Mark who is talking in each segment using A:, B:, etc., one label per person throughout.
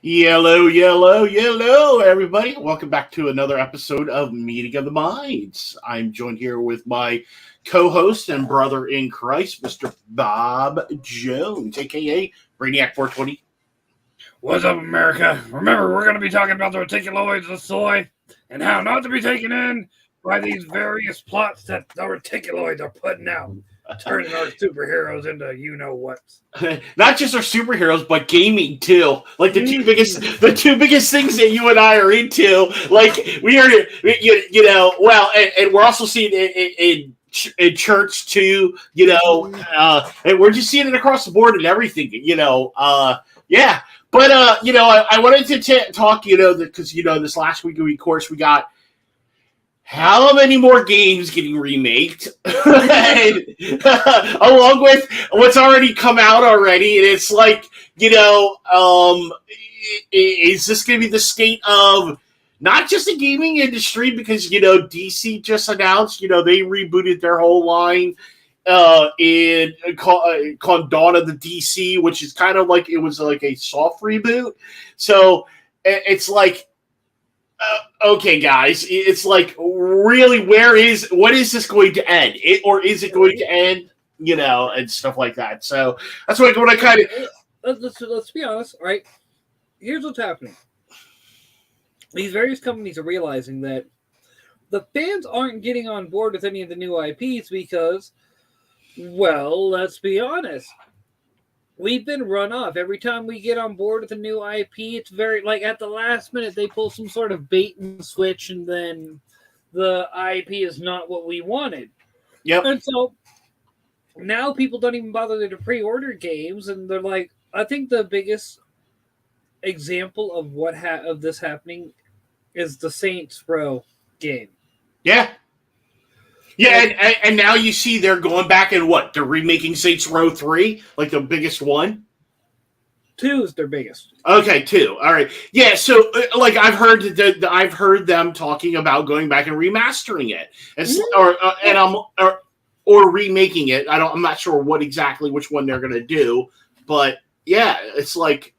A: Yellow, yellow, yellow, everybody. Welcome back to another episode of Meeting of the Minds. I'm joined here with my co-host and brother in Christ, Mr. Bob Jones, a.k.a. Brainiac420.
B: What's up, America? Remember, we're going to be talking about the reticuloids of soy and how not to be taken in by these various plots that the reticuloids are putting out, turning our superheroes into you-know-what.
A: Not just our superheroes, but gaming too. Like the two biggest things that you and I are into. Like we are, and we're also seeing it in church too. And we're just seeing it across the board and everything. Yeah. But I wanted to talk. Because this last week, of course, we got how many more games getting remaked, along with what's already come out already, and it's like, is this going to be the state of not just the gaming industry? Because DC just announced, they rebooted their whole line called Dawn of the DC, which is kind of like it was like a soft reboot. So it's like, okay, guys, it's like, really, what is this going to end? Or is it going to end? And stuff like that. So that's what I kind of.
B: Let's be honest, all right? Here's what's happening. These various companies are realizing that the fans aren't getting on board with any of the new IPs because, well, let's be honest. We've been run off. Every time we get on board with a new IP, it's very, like, at the last minute, they pull some sort of bait and switch, and then the IP is not what we wanted.
A: Yep.
B: And so now people don't even bother to pre-order games, and they're like, I think the biggest example of of this happening is the Saints Row game.
A: Yeah. Yeah, and now you see they're going back and they're remaking Saints Row 3, like the biggest one?
B: 2 is their biggest.
A: Okay, 2. All right. Yeah, so like I've heard them talking about going back and remastering it. Or remaking it. I'm not sure which one they're going to do, but yeah, it's like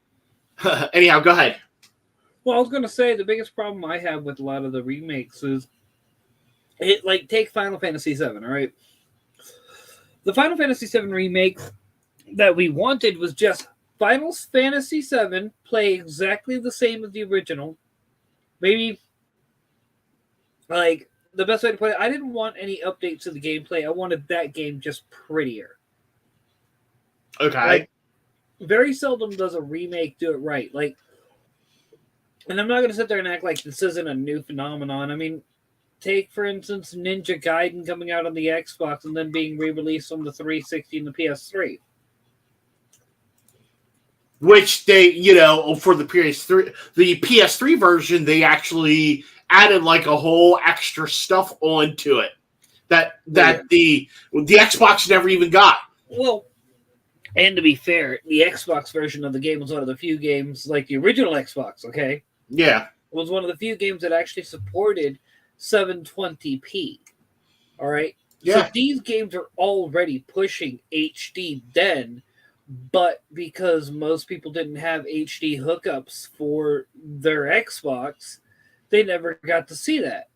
A: anyhow, go ahead.
B: Well, I was going to say the biggest problem I have with a lot of the remakes is take Final Fantasy VII, all right? The Final Fantasy VII remake that we wanted was just Final Fantasy VII play exactly the same as the original. Maybe, like, the best way to put it, I didn't want any updates to the gameplay. I wanted that game just prettier.
A: Okay.
B: Like, very seldom does a remake do it right. Like, and I'm not going to sit there and act like this isn't a new phenomenon. I mean, take, for instance, Ninja Gaiden coming out on the Xbox and then being re-released on the 360 and the PS3.
A: Which they, for the PS3 version, they actually added like a whole extra stuff onto it that the Xbox never even got.
B: Well, and to be fair, the Xbox version of the game was one of the few games, like the original Xbox, okay?
A: Yeah.
B: It was one of the few games that actually supported 720p. All right.
A: Yeah.
B: So these games are already pushing HD then, but because most people didn't have HD hookups for their Xbox, they never got to see that.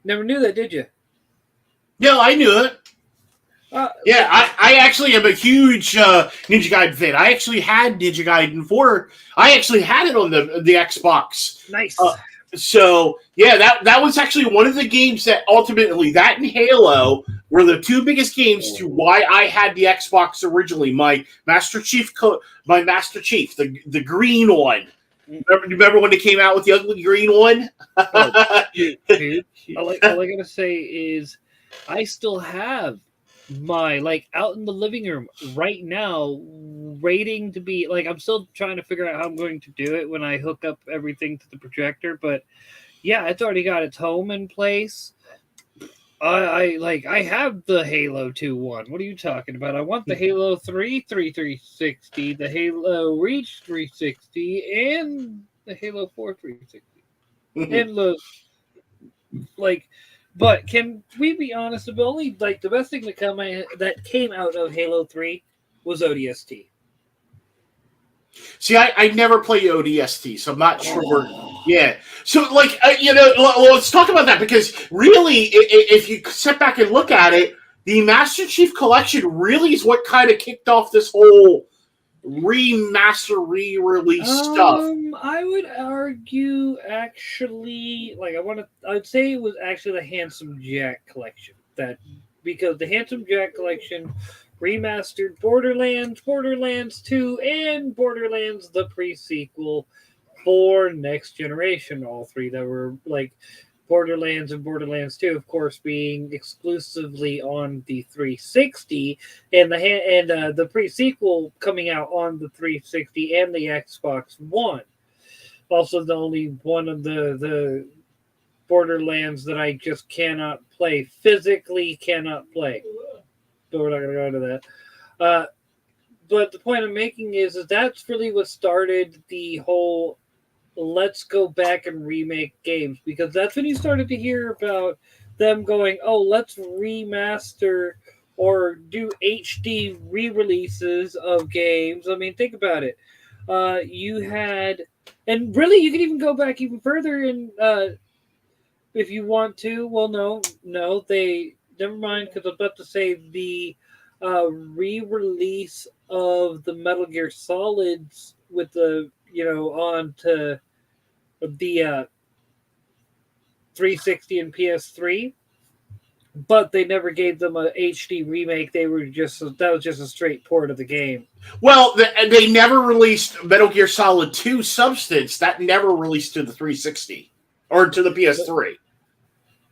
B: Never knew that, did you?
A: Yeah, I knew it. I actually am a huge Ninja Gaiden fan. I actually had Ninja Gaiden 4. I actually had it on the Xbox.
B: Nice.
A: So, yeah, that was actually one of the games that ultimately, that and Halo, were the two biggest games to why I had the Xbox originally. My Master Chief, the green one. Remember when they came out with the ugly green one?
B: Dude. All I gotta say is, I still have my, out in the living room right now, waiting to be, I'm still trying to figure out how I'm going to do it when I hook up everything to the projector, but yeah, it's already got its home in place. I have the Halo 2 one. What are you talking about? I want the Halo 3 360, the Halo Reach 360, and the Halo 4 360. And but can we be honest? The only the best thing that came out of Halo 3 was ODST.
A: See, I never played ODST, so I'm not sure. Yeah. So, like, let's talk about that because really, if you sit back and look at it, the Master Chief Collection really is what kind of kicked off this whole remaster, re-release stuff.
B: I would argue, actually, I'd say it was actually the Handsome Jack collection because the Handsome Jack collection remastered Borderlands, Borderlands 2, and Borderlands the pre-sequel for next generation. All three that were like Borderlands and Borderlands 2, of course, being exclusively on the 360, and the pre-sequel coming out on the 360 and the Xbox One. Also, the only one of the Borderlands that I just physically cannot play. But we're not going to go into that. But the point I'm making is that's really what started the whole let's go back and remake games, because that's when you started to hear about them going, oh, let's remaster or do HD re-releases of games. I mean, think about it. You had, and really you can even go back even further and if you want to. Well, no, they never mind, because I'm about to say the re-release of the Metal Gear Solids with the on to the 360 and PS3, but they never gave them a HD remake. That was just a straight port of the game.
A: Well, they never released Metal Gear Solid 2 Substance. That never released to the 360 or to the PS3.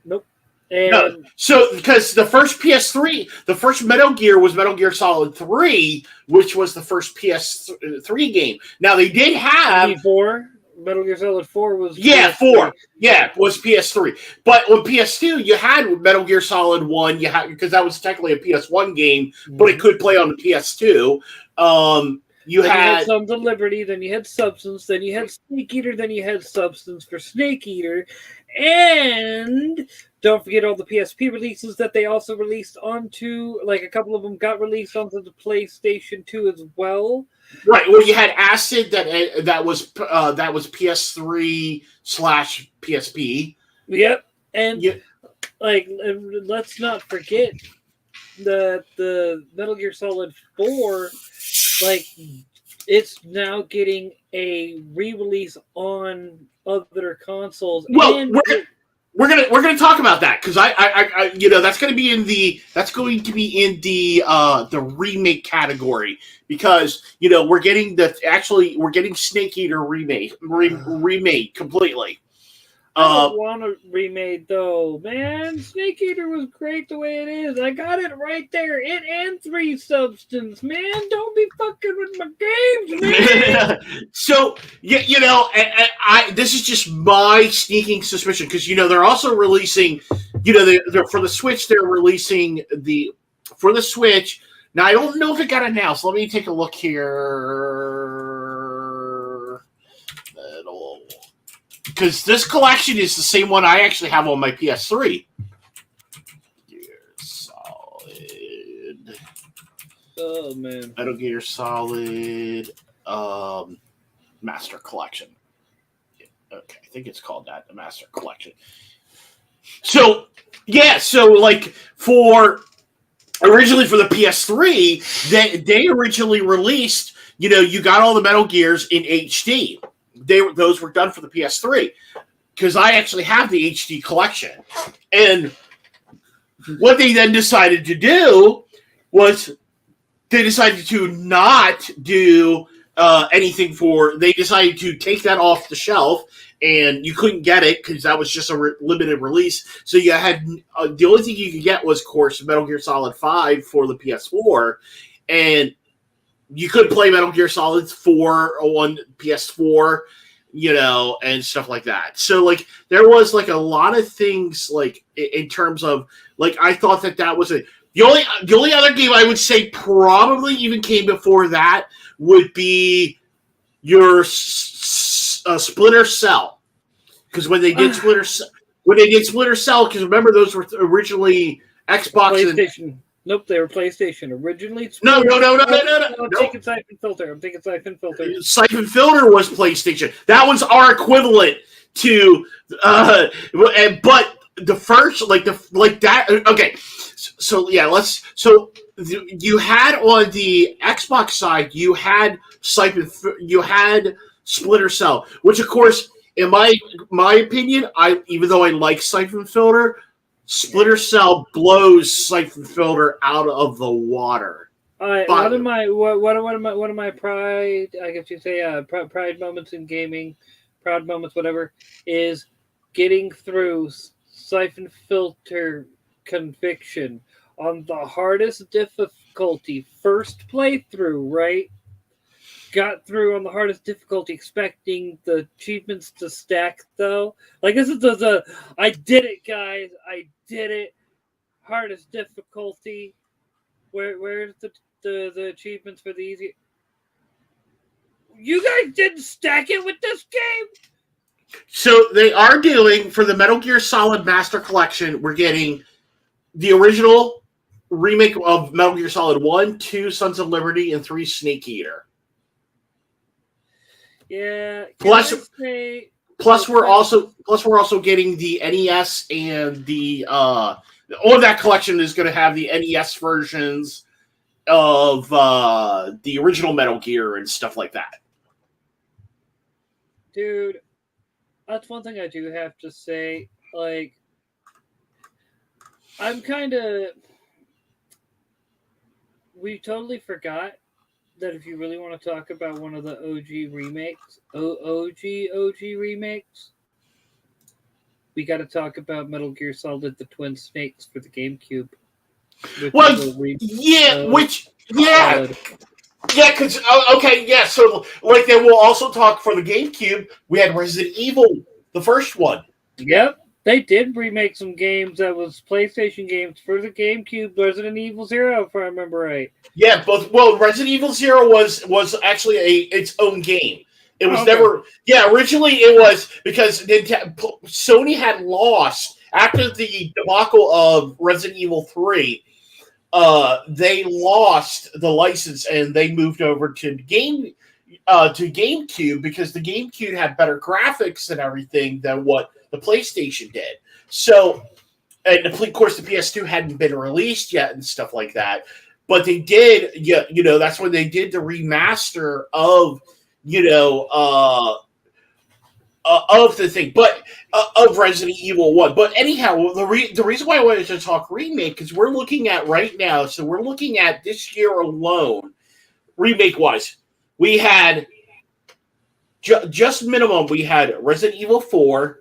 B: Nope. And
A: no. So, because the first PS3, the first Metal Gear was Metal Gear Solid 3, which was the first PS3 game. Now, they did have...
B: 4. Metal Gear Solid 4 was
A: PS3.
B: 4.
A: Yeah, was PS3. But on PS2, you had Metal Gear Solid 1, because that was technically a PS1 game, but it could play on the PS2. You had
B: Sons of Liberty, then you had Substance, then you had Snake Eater, then you had Substance for Snake Eater, and don't forget all the PSP releases that they also released onto, like a couple of them got released onto the PlayStation 2 as well.
A: Right. Well, you had Acid that was PS3/PSP.
B: Yep, and let's not forget that the Metal Gear Solid 4, it's now getting a re-release on other consoles.
A: Well, and we're gonna talk about that because I that's going to be in the remake category, because we're getting Snake Eater remade completely.
B: I don't want a remade though, man. Snake Eater was great the way it is. I got it right there. It and 3 Substance, man. Don't be fucking with my games, man.
A: So this is just my sneaking suspicion, because they're also releasing, they're for the Switch. They're releasing for the Switch. Now I don't know if it got announced. Let me take a look here. Because this collection is the same one I actually have on my PS3. Gear Solid.
B: Oh, man.
A: Metal Gear Solid Master Collection. Okay, I think it's called that, the Master Collection. So, yeah, originally for the PS3, they originally released, you got all the Metal Gears in HD. Those were done for the PS3, because I actually have the HD collection. And what they then decided to do was they decided to not do anything they decided to take that off the shelf, and you couldn't get it because that was just a limited release. So you had the only thing you could get was, of course, Metal Gear Solid 5 for the PS4, and you could play Metal Gear Solid 4 on PS4, and stuff like that. So, there was, a lot of things, in terms of, I thought that was the only other game I would say probably even came before that would be your Splinter Cell. Because when they did Splinter Cell, because remember, those were originally Xbox
B: PlayStation. Nope, they were PlayStation originally.
A: No.
B: I'm taking Siphon Filter.
A: Siphon Filter was PlayStation. That was our equivalent to, but the first, like that. Okay, so yeah, you had on the Xbox side, you had you had Splinter Cell, which of course, in my opinion, even though I like Siphon Filter, Splinter Cell blows Siphon Filter out of the water.
B: One of my pride, I guess you say, pride moments in gaming, proud moments, whatever, is getting through Siphon Filter Conviction on the hardest difficulty, first playthrough, right? Got through on the hardest difficulty, expecting the achievements to stack, though. Like, this is I did it, guys. I did it. Hardest difficulty. Where's the achievements for the easy? You guys didn't stack it with this game?
A: So they are doing, for the Metal Gear Solid Master Collection, we're getting the original remake of Metal Gear Solid 1, 2, Sons of Liberty, and 3, Snake Eater.
B: Yeah.
A: Plus we're also getting the NES and the all of that collection is going to have the NES versions of the original Metal Gear and stuff like that.
B: Dude, that's one thing I do have to say. Like, we totally forgot that if you really want to talk about one of the OG remakes, OG remakes, we got to talk about Metal Gear Solid: The Twin Snakes for the GameCube.
A: Because so like they will also talk for the GameCube. We had Resident Evil, the first one.
B: Yep, they did remake some games that was PlayStation games for the GameCube. Resident Evil 0, if I remember right.
A: Yeah, Resident Evil 0 was actually its own game. It was never. Yeah, originally it was because Sony had lost after the debacle of Resident Evil 3. They lost the license and they moved over to GameCube because the GameCube had better graphics and everything than what the PlayStation did. So, and of course the PS2 hadn't been released yet and stuff like that. But they did, that's when they did the remaster of, of the thing, but of Resident Evil 1. But anyhow, the reason why I wanted to talk remake is we're looking at right now, so we're looking at this year alone, remake-wise. We had, just minimum, we had Resident Evil 4,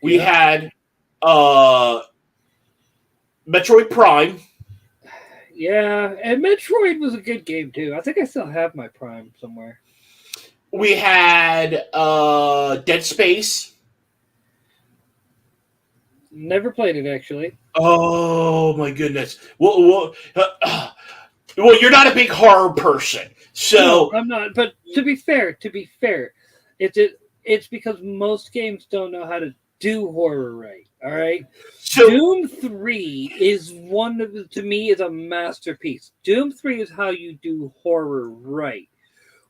A: we had Metroid Prime.
B: Yeah, and Metroid was a good game, too. I think I still have my Prime somewhere.
A: We had Dead Space.
B: Never played it, actually.
A: Oh, my goodness. Well, you're not a big horror person, so...
B: No, I'm not, but to be fair, it's because most games don't know how to do horror right, all right? So, Doom 3 is to me, is a masterpiece. Doom 3 is how you do horror right.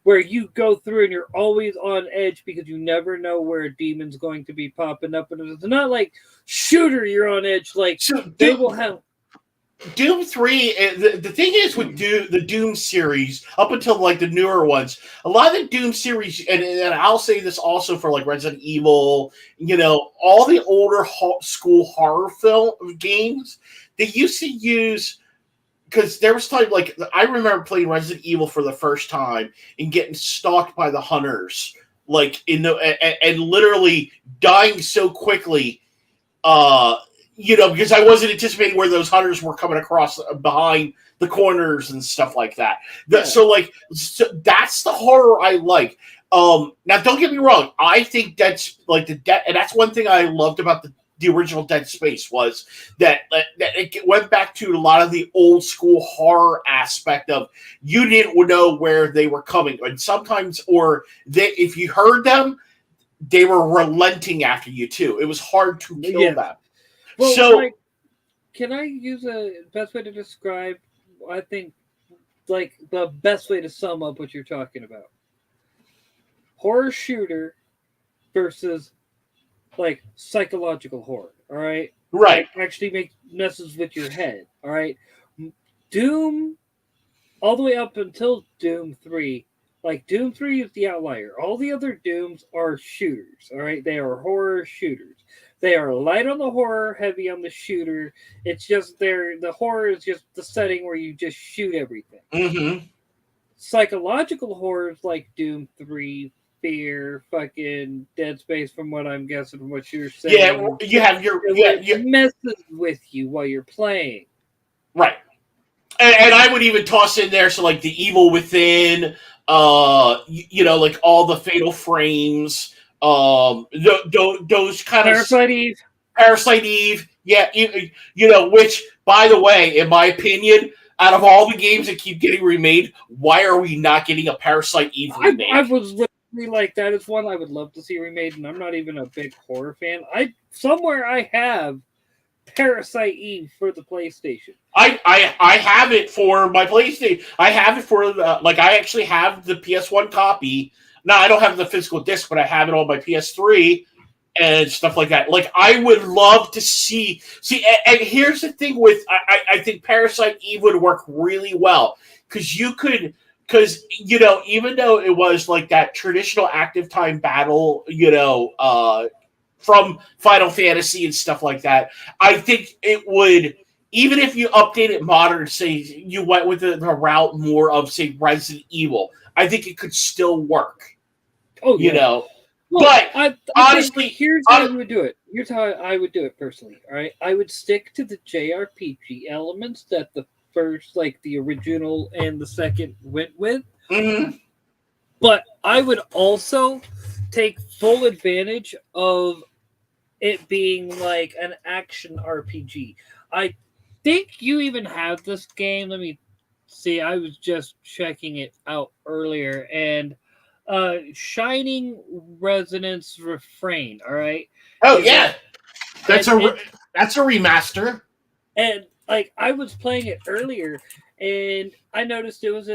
B: Where you go through and you're always on edge because you never know where a demon's going to be popping up. And it's not like Shooter, you're on edge. Like, they will have...
A: Doom 3, the thing is with the Doom series, up until like the newer ones, a lot of the Doom series, and I'll say this also for like Resident Evil, all the older school horror film games, they used to use, because there was time, like, I remember playing Resident Evil for the first time and getting stalked by the hunters, like, and literally dying so quickly, because I wasn't anticipating where those hunters were coming across behind the corners and stuff like that. Yeah. So that's the horror I like. Now, don't get me wrong. I think that's like and that's one thing I loved about the original Dead Space was that it went back to a lot of the old school horror aspect of you didn't know where they were coming, and sometimes, if you heard them, they were relenting after you too. It was hard to kill them.
B: Well, can I use a best way to describe? I think like the best way to sum up what you're talking about: horror shooter versus like psychological horror. All right,
A: Right.
B: like actually make messes with your head. All right, Doom all the way up until Doom 3. Like Doom 3 is the outlier. All the other Dooms are shooters, all right? They are horror shooters. They are light on the horror, heavy on the shooter. It's just the horror is just the setting where you just shoot everything.
A: Mm-hmm.
B: Psychological horrors like Doom 3, Fear, fucking Dead Space, from what I'm guessing, from what you're
A: Yeah,
B: saying,
A: you have your
B: it messes with you while you're playing.
A: right. And I would even toss in there so like the Evil Within, like all the Fatal Frames, those kind
B: Parasite Eve.
A: Parasite Eve, yeah, which by the way, in my opinion, out of all the games that keep getting remade, why are we not getting a Parasite Eve remake?
B: I was literally like, that is one I would love to see remade, and I'm not even a big horror fan. I have Parasite Eve for the PlayStation.
A: I have it for my PlayStation. I have it for I actually have the PS1 copy. Now I don't have the physical disc, but I have it on my PS3 and stuff like that. Like I would love to see. And here's the thing with I think Parasite Eve would work really well because even though it was like that traditional active time battle, from Final Fantasy and stuff like that, I think it would, even if you update it modern, say you went with the route more of say Resident Evil, I think it could still work.
B: Oh yeah. Well,
A: but
B: I
A: honestly,
B: here's how I would do it. Here's how I would do it personally. All right, I would stick to the JRPG elements that the first, like the original and the second, went with.
A: Mm-hmm.
B: But I would also take full advantage of it being like an action RPG. I think you even have this game. Let me see. I was just checking it out earlier, and Shining Resonance Refrain. All right.
A: Oh
B: Is
A: yeah, that's
B: and
A: that's a remaster.
B: And like I was playing it earlier, and I noticed it was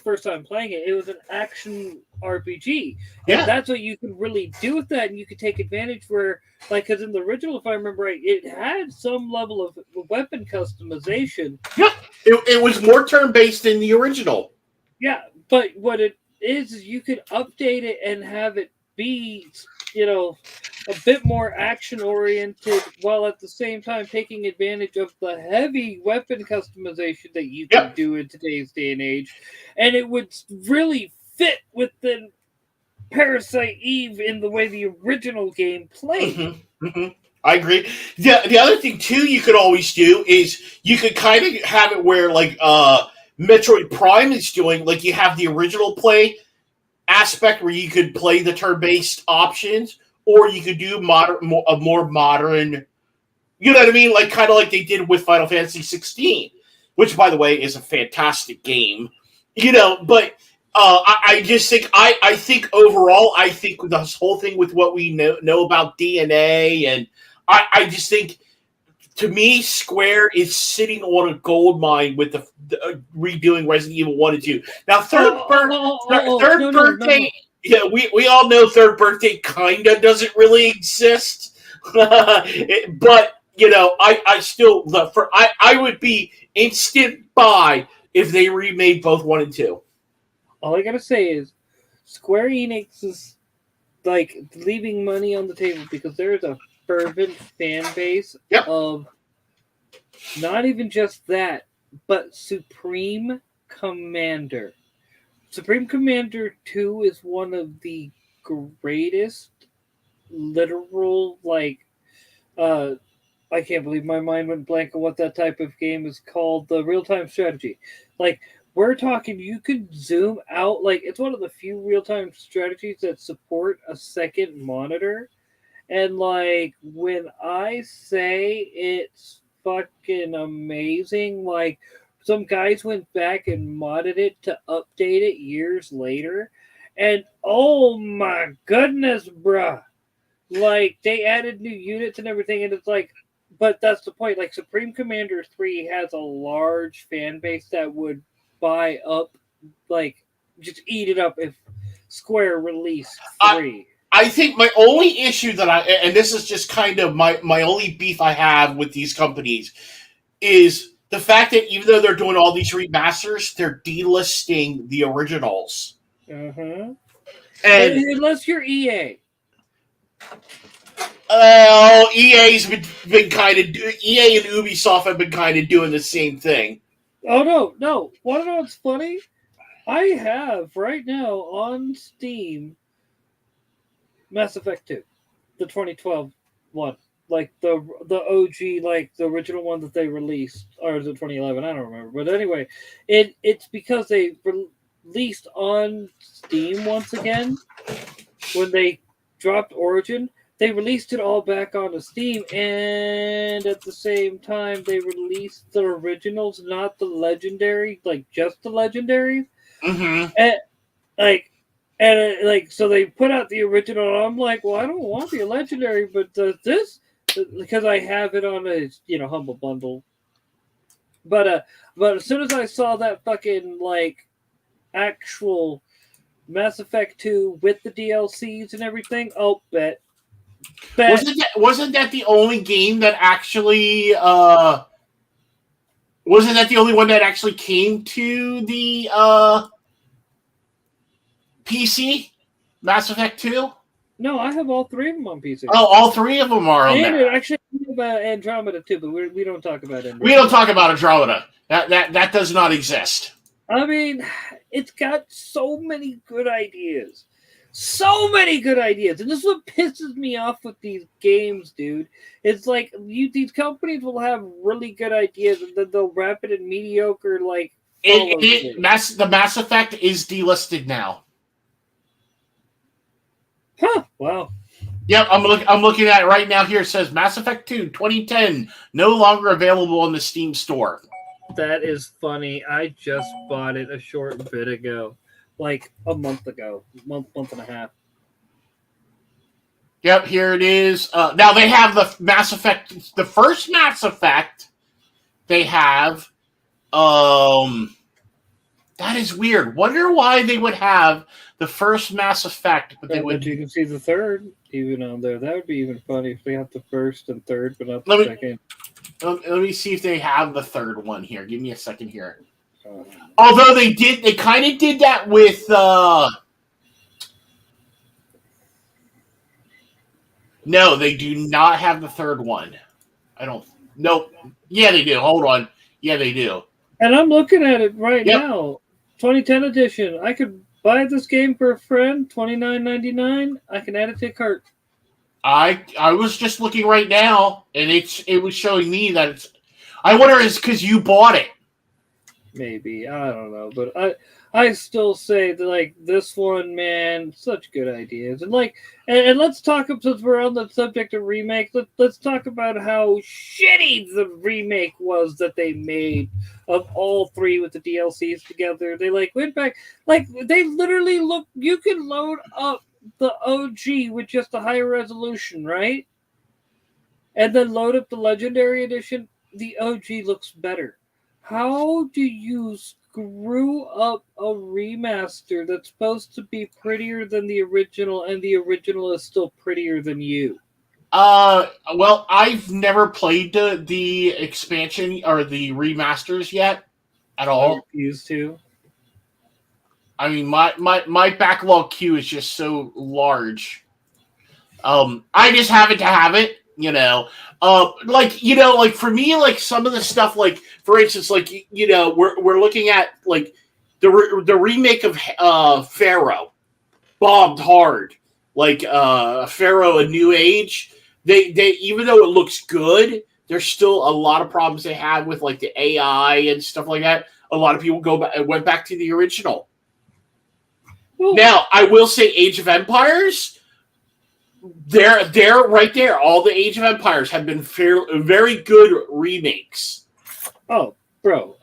B: first time playing it. It was an action RPG, and
A: Yeah.
B: that's what you could really do with that, and you could take advantage where, because in the original, if I remember right, it had some level of weapon customization.
A: Yeah, it was more turn based than the original.
B: Yeah, but what it is you could update it and have it be, a bit more action oriented, while at the same time taking advantage of the heavy weapon customization that you can do in today's day and age, and it would really fit within Parasite Eve in the way the original game played.
A: Mm-hmm. Mm-hmm. I agree. The other thing too you could always do is you could kind of have it where like Metroid Prime is doing, like you have the original play aspect where you could play the turn-based options, or you could do a more modern, you know what I mean, like kind of like they did with Final Fantasy 16, which by the way is a fantastic game, but I just think I think overall I think this whole thing with what we know about DNA, and I just think, to me, Square is sitting on a gold mine with the redoing Resident Evil 1 and 2. Now, third birthday, yeah, we all know third birthday kind of doesn't really exist. But, I still, I would be instant buy if they remade both 1 and 2.
B: All I gotta say is, Square Enix is like leaving money on the table because there is a fervent fan base of not even just that, but Supreme Commander. Supreme Commander 2 is one of the greatest literal, I can't believe my mind went blank on what that type of game is called, the real-time strategy. Like, we're talking, you could zoom out, like, it's one of the few real-time strategies that support a second monitor. And, like, when I say it's fucking amazing, like, some guys went back and modded it to update it years later. And, oh my goodness, bruh. Like, they added new units and everything, and it's like, but that's the point. Like Supreme Commander 3 has a large fan base that would buy up, like just eat it up if Square released
A: I
B: 3.
A: I think my only issue and this is just kind of my only beef I have with these companies is the fact that even though they're doing all these remasters, they're delisting the originals.
B: Uh-huh.
A: And
B: Unless you're EA.
A: EA's been kind of EA and Ubisoft have been kind of doing the same thing.
B: Oh no! Want to know what's funny? I have right now on Steam Mass Effect 2, the 2012 one, like the OG, like the original one that they released, or is it 2011? I don't remember. But anyway, it's because they released on Steam once again when they dropped Origin. They released it all back onto Steam, and at the same time, they released the originals, not the legendary, like just the legendaries.
A: Mm-hmm.
B: So they put out the original, and I'm like, well, I don't want the legendary, but this, because I have it on a humble bundle. But as soon as I saw that fucking like actual Mass Effect 2 with the DLCs and everything, oh, bet.
A: Wasn't that the only game that actually wasn't that the only one that actually came to the PC? Mass Effect 2?
B: No, I have all 3 of them on PC.
A: Oh, all 3 of them are on
B: and
A: there.
B: actually about Andromeda too, but we don't talk about Andromeda.
A: We don't talk about Andromeda. That does not exist.
B: I mean, it's got so many good ideas. So many good ideas. And this is what pisses me off with these games, dude. It's like these companies will have really good ideas and then they'll wrap it in mediocre, like
A: the Mass Effect is delisted now.
B: Huh. Wow.
A: Yep, I'm looking at it right now here. It says Mass Effect 2 2010 no longer available in the Steam store.
B: That is funny. I just bought it a short bit ago. Like a month ago. Month and a half.
A: Yep, here it is. Now they have the Mass Effect, the first Mass Effect. They have, that is weird. Wonder why they would have the first Mass Effect, but they would.
B: You can see the third even on there. That would be even funny if they have the first and third, but not the second.
A: Let me see if they have the third one here. Give me a second here. Although they kind of did that with. No, they do not have the third one. I don't. Nope. Yeah, they do. Hold on. Yeah, they do.
B: And I'm looking at it right now. 2010 edition. I could buy this game for a friend. $29.99. I can add it to a cart.
A: I was just looking right now, and it was showing me that it's. I wonder is because you bought it.
B: Maybe, I don't know, but I still say that like this one, man, such good ideas, and like and let's talk, since we're on the subject of remakes, let's talk about how shitty the remake was that they made of all 3 with the DLCs together. They like went back, like they literally look. You can load up the OG with just a higher resolution, right? And then load up the Legendary Edition. The OG looks better. How do you screw up a remaster that's supposed to be prettier than the original, and the original is still prettier than you?
A: Well, I've never played the expansion or the remasters yet at all.
B: I refuse to.
A: I mean, my backlog queue is just so large. I just happen to have it. Like for me, like some of the stuff, like for instance, like we're looking at like the remake of Pharaoh, bombed hard, like Pharaoh: A New Age. They even though it looks good, there's still a lot of problems they have with like the AI and stuff like that. A lot of people went back to the original. Well, now I will say, Age of Empires. They're right there. All the Age of Empires have been very good remakes.
B: Oh, bro,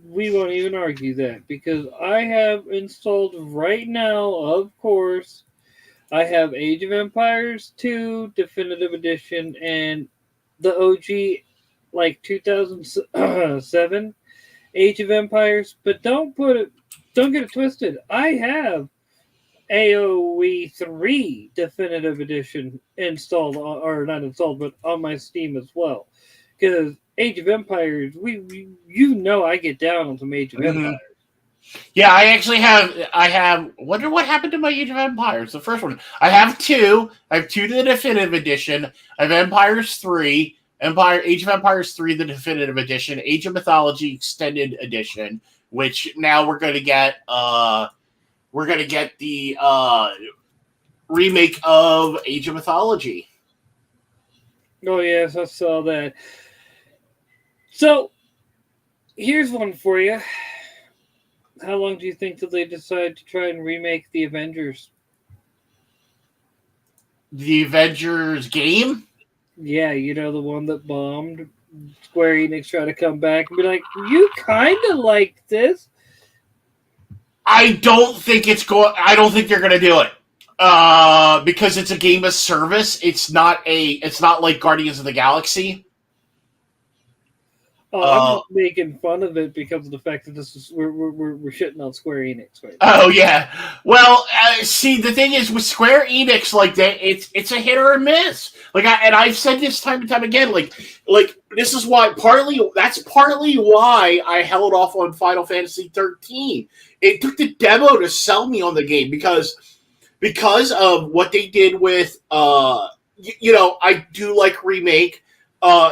B: we won't even argue that because I have installed right now, of course, I have Age of Empires 2 Definitive Edition and the OG, like 2007 Age of Empires, but don't get it twisted. I have AOE 3 Definitive Edition installed, or not installed, but on my Steam as well. Because Age of Empires, I get down on some Age of Empires.
A: Yeah, I have. Wonder what happened to my Age of Empires. The first one. I have two. I have two to the Definitive Edition. I have Empires 3, Age of Empires 3, the Definitive Edition, Age of Mythology Extended Edition, which now we're going to get. We're going to get the remake of Age of Mythology.
B: Oh yes, I saw that. So, here's one for you. How long do you think till they decide to try and remake the Avengers?
A: The Avengers game?
B: Yeah, the one that bombed. Square Enix tried to come back and be like, you kind of like this.
A: I don't think they're going to do it. Because it's a game of service. It's not like Guardians of the Galaxy.
B: I'm just making fun of it because of the fact that we're shitting on Square Enix right now.
A: Oh yeah. Well, see, the thing is with Square Enix, like that, it's a hit or a miss. I've said this time and time again. Like this is why that's partly why I held off on Final Fantasy 13. It took the demo to sell me on the game because of what they did with I do like Remake.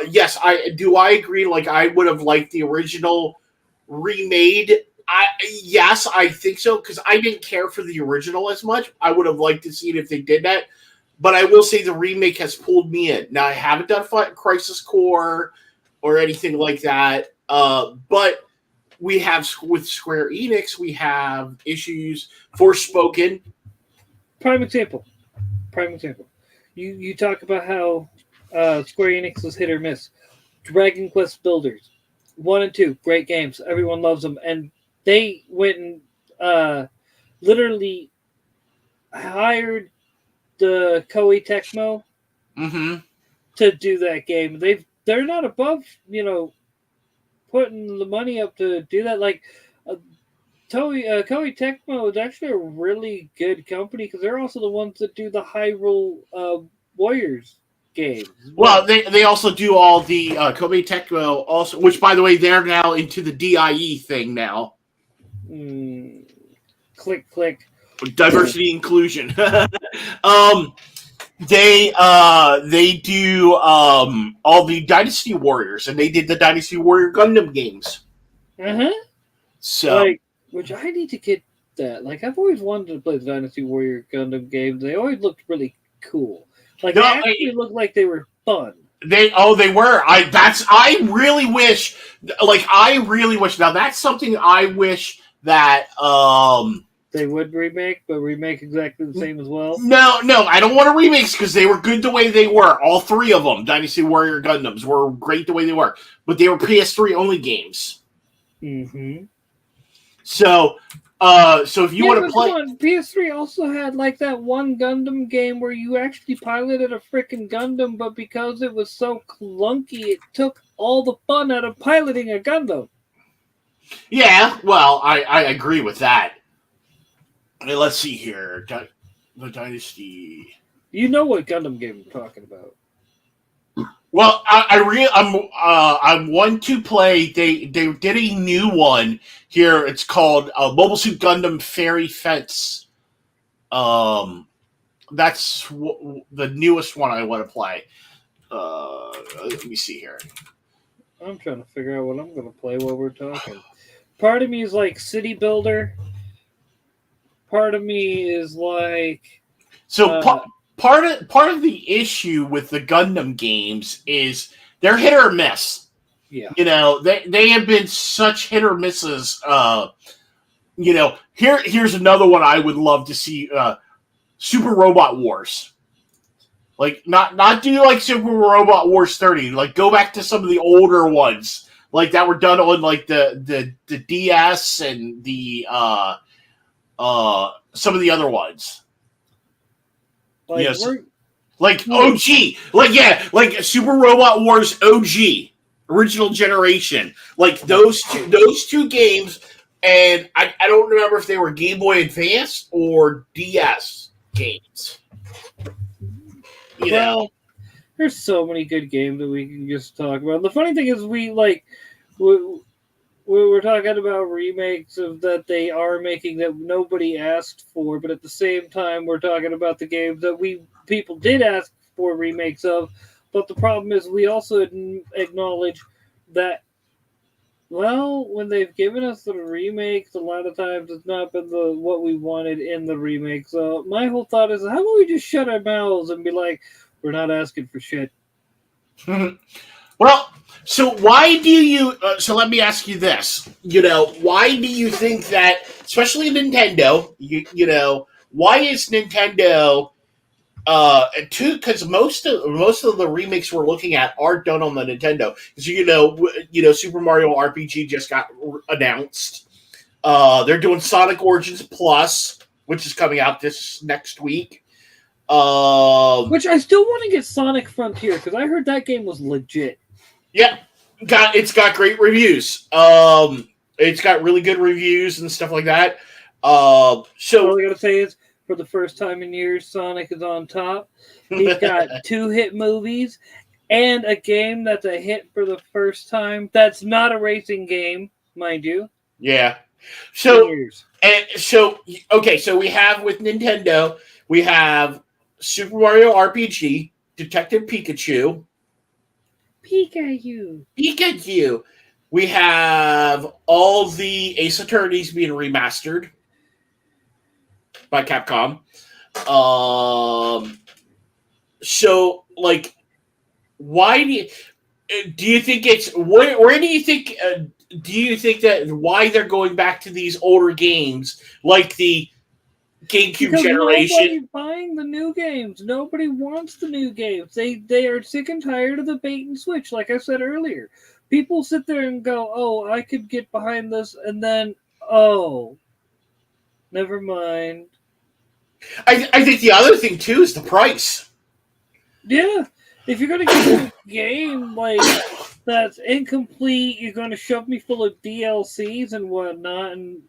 A: Yes, I agree. Like, I would have liked the original remade. Yes, I think so, because I didn't care for the original as much. I would have liked to see it if they did that. But I will say the remake has pulled me in. Now, I haven't done Crisis Core or anything like that. But we have, with Square Enix, we have issues. Forspoken.
B: Prime example. You talk about how Square Enix was hit or miss. Dragon Quest Builders 1 and 2, great games. Everyone loves them, and they went and literally hired the Koei Tecmo to do that game. They're not above putting the money up to do that. Like Koei Tecmo is actually a really good company because they're also the ones that do the Hyrule Warriors games.
A: Well, they also do all the Koei Tecmo also, which, by the way, they're now into the DIE thing now.
B: Click.
A: Diversity inclusion. They do all the Dynasty Warriors, and they did the Dynasty Warrior Gundam games. So,
B: which I need to get that. Like, I've always wanted to play the Dynasty Warrior Gundam games. They always looked really cool. Like, they actually looked like they were fun.
A: They were. I really wish. Now, that's something I wish that
B: they would remake, but remake exactly the same as well.
A: No, I don't want to remix because they were good the way they were. All three of them, Dynasty Warrior Gundams, were great the way they were, but they were PS3 only games. So if you want to play,
B: PS3 also had like that one Gundam game where you actually piloted a freaking Gundam, but because it was so clunky, it took all the fun out of piloting a Gundam.
A: Yeah, well, I agree with that. Let's see here, the Dynasty.
B: You know what Gundam game I'm talking about.
A: Well, I'm one to play. They did a new one here. It's called Mobile Suit Gundam Fairy Fence. That's the newest one I want to play. Let me see here.
B: I'm trying to figure out what I'm going to play while we're talking. Part of me is like City Builder. Part of me is like.
A: So part of the issue with the Gundam games is they're hit or miss.
B: Yeah.
A: They have been such hit or misses. Here's another one I would love to see. Super Robot Wars. Like not do like Super Robot Wars 30. Like go back to some of the older ones, like that were done on like the DS and the some of the other ones.
B: Like
A: Like OG, like Super Robot Wars OG, original generation, like those two games, and I don't remember if they were Game Boy Advance or DS games.
B: Well, there's so many good games that we can just talk about. The funny thing is, we're talking about remakes of that they are making that nobody asked for, but at the same time, we're talking about the games that people did ask for remakes of. But the problem is, we also acknowledge that, well, when they've given us the remakes, a lot of times it's not been what we wanted in the remake. So my whole thought is, how about we just shut our mouths and be like, we're not asking for shit.
A: Well, so why do you? So let me ask you this. Why do you think that, especially Nintendo? Why is Nintendo? Because most of the remakes we're looking at are done on the Nintendo. Because Super Mario RPG just got announced. They're doing Sonic Origins Plus, which is coming out this next week.
B: Which I still want to get Sonic Frontier because I heard that game was legit.
A: Yeah, it's got great reviews. It's got really good reviews and stuff like that. So
B: all I gotta say is, for the first time in years, Sonic is on top. He's got 2 hit movies and a game that's a hit for the first time. That's not a racing game, mind you.
A: Yeah. So okay, so we have with Nintendo, we have Super Mario RPG, Detective Pikachu. Pikachu. We have all the Ace Attorneys being remastered by Capcom. So, like, why do you think it's where do you think that why they're going back to these older games like the GameCube generation?
B: Nobody's buying the new games. Nobody wants the new games. They are sick and tired of the bait and switch. Like I said earlier, people sit there and go, "Oh, I could get behind this," and then, "Oh, never mind."
A: I think the other thing too is the price.
B: Yeah, if you're gonna give me a game like that's incomplete, you're gonna shove me full of DLCs and whatnot, and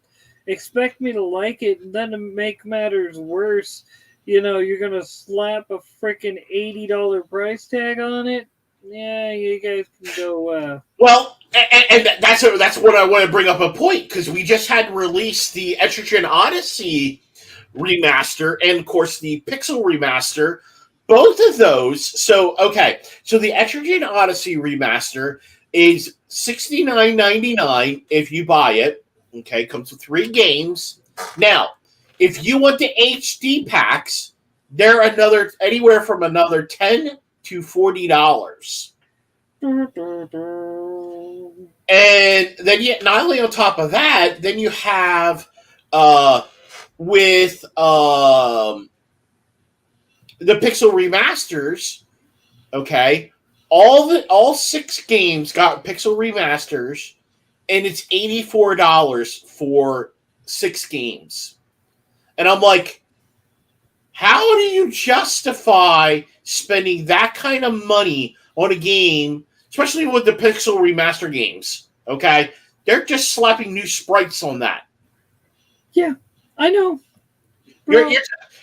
B: expect me to like it, and then to make matters worse, you're gonna slap a freaking $80 price tag on it. Yeah, you guys can go.
A: Well, and that's what I want to bring up a point, because we just had released the Etrigan Odyssey remaster and, of course, the Pixel remaster. Both of those. So the Etrigan Odyssey remaster is $69.99 if you buy it. Okay, comes with 3 games. Now, if you want the HD packs, they're anywhere from another $10 to $40. And then not only on top of that, then you have with the Pixel remasters, okay, all 6 games got Pixel remasters, and it's $84 for 6 games. And I'm like, how do you justify spending that kind of money on a game, especially with the Pixel remaster games? Okay, they're just slapping new sprites on that.
B: Yeah, I know.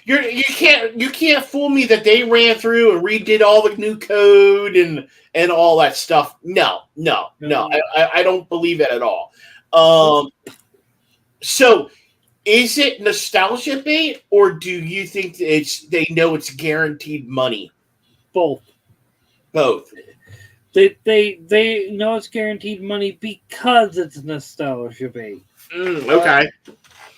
A: You can't fool me that they ran through and redid all the new code and all that stuff. No. I don't believe it at all. So, is it nostalgia bait, or do you think they know it's guaranteed money?
B: Both. They know it's guaranteed money because it's nostalgia bait.
A: Okay.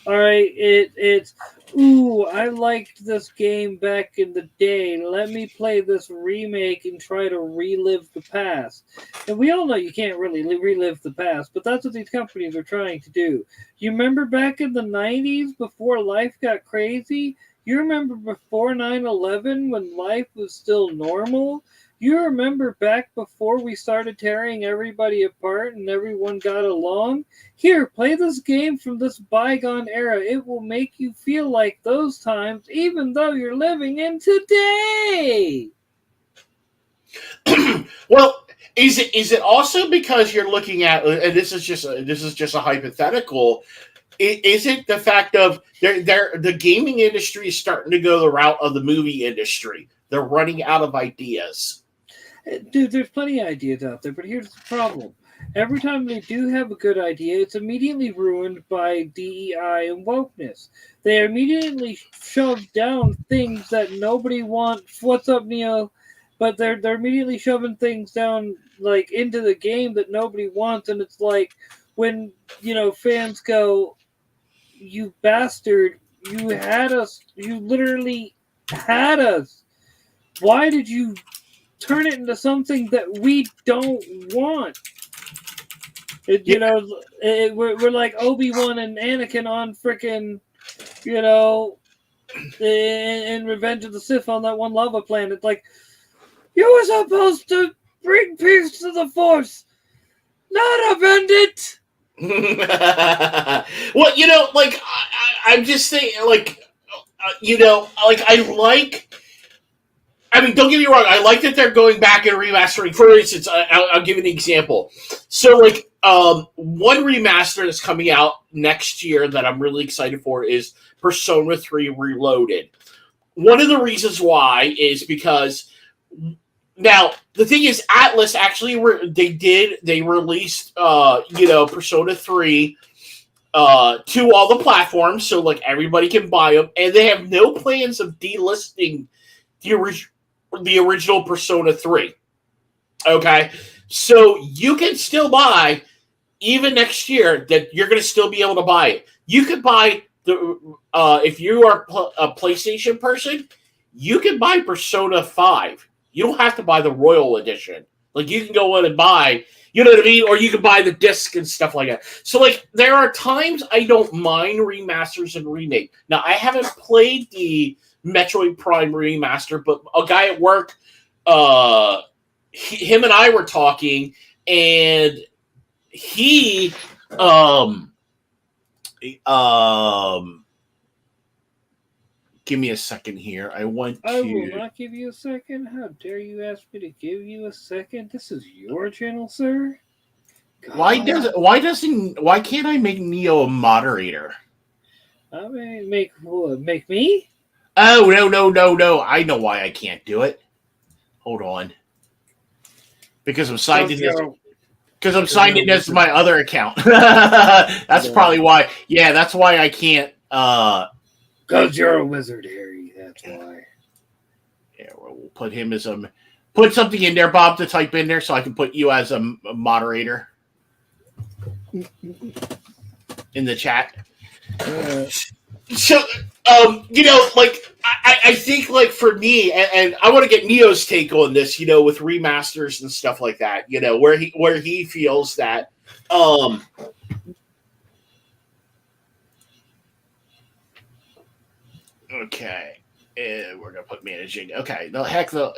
B: All right. It's I liked this game back in the day. Let me play this remake and try to relive the past. And we all know you can't really relive the past, but that's what these companies are trying to do. You remember back in the 90s before life got crazy? You remember before 9/11 when life was still normal? You remember back before we started tearing everybody apart and everyone got along? Here, play this game from this bygone era. It will make you feel like those times, even though you're living in today.
A: Well, is it also because you're looking at, and this is just a hypothetical? Is it the fact of the gaming industry is starting to go the route of the movie industry? They're running out of ideas.
B: Dude, there's plenty of ideas out there, but here's the problem. Every time they do have a good idea, it's immediately ruined by DEI and wokeness. They immediately shove down things that nobody wants. What's up, Neo? But they're immediately shoving things down like into the game that nobody wants, and it's like when fans go, "You bastard! You had us! You literally had us! Why did you turn it into something that we don't want?" We're like Obi-Wan and Anakin on frickin', in Revenge of the Sith on that one lava planet. Like, you were supposed to bring peace to the Force, not upend it.
A: Well, I'm just saying, I mean, don't get me wrong. I like that they're going back and remastering. For instance, I'll give you an example. So, one remaster that's coming out next year that I'm really excited for is Persona 3 Reloaded. One of the reasons why is because now the thing is, Atlas actually they released Persona 3 to all the platforms, so everybody can buy them, and they have no plans of delisting the original Persona 3. Okay? So you can still buy, even next year, that you're going to still be able to buy it. You could buy, if you are a PlayStation person, you can buy Persona 5. You don't have to buy the Royal Edition. You can go in and buy, you know what I mean? Or you can buy the disc and stuff like that. So, there are times I don't mind remasters and remake. Now, I haven't played the Metroid Prime remaster, but a guy at work, him and I were talking, and he, give me a second here. I will
B: not give you a second. How dare you ask me to give you a second? This is your channel, sir.
A: God. Why can't I make Neo a moderator?
B: I mean, make me?
A: Oh, no. I know why I can't do it. Hold on. Because I'm signed in. Because I'm signed in as my other account. That's probably why. Yeah, that's why I can't.
B: Because you're a wizard, Harry. That's why.
A: Yeah, we'll put him as put something in there, Bob, to type in there, so I can put you as a moderator in the chat. So, I think, for me, and I want to get Neo's take on this, with remasters and stuff like that, where he feels that, okay, we're gonna put managing. Okay, the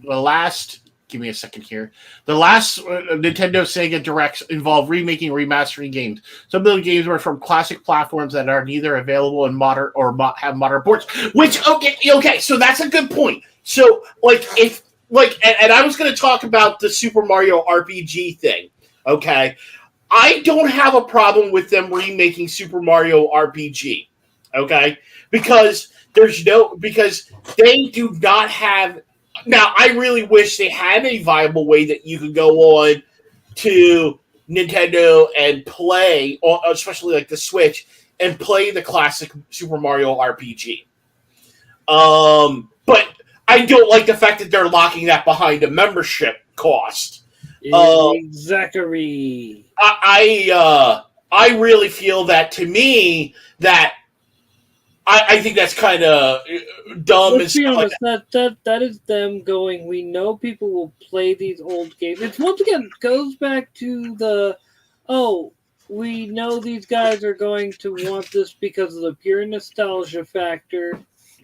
A: last. Give me a second here. The last Nintendo Sega Directs involved remaking and remastering games. Some of the games were from classic platforms that are neither available in modern or have modern ports. Which okay, so that's a good point. So and I was going to talk about the Super Mario RPG thing. Okay, I don't have a problem with them remaking Super Mario RPG. Okay, because they do not have. Now, I really wish they had a viable way that you could go on to Nintendo and play, especially the Switch, and play the classic Super Mario RPG. But I don't like the fact that they're locking that behind a membership cost.
B: Exactly.
A: I really feel that, to me, that I think that's kind of dumb.
B: Let's be honest. That is them going, we know people will play these old games. It's once again goes back to we know these guys are going to want this because of the pure nostalgia factor,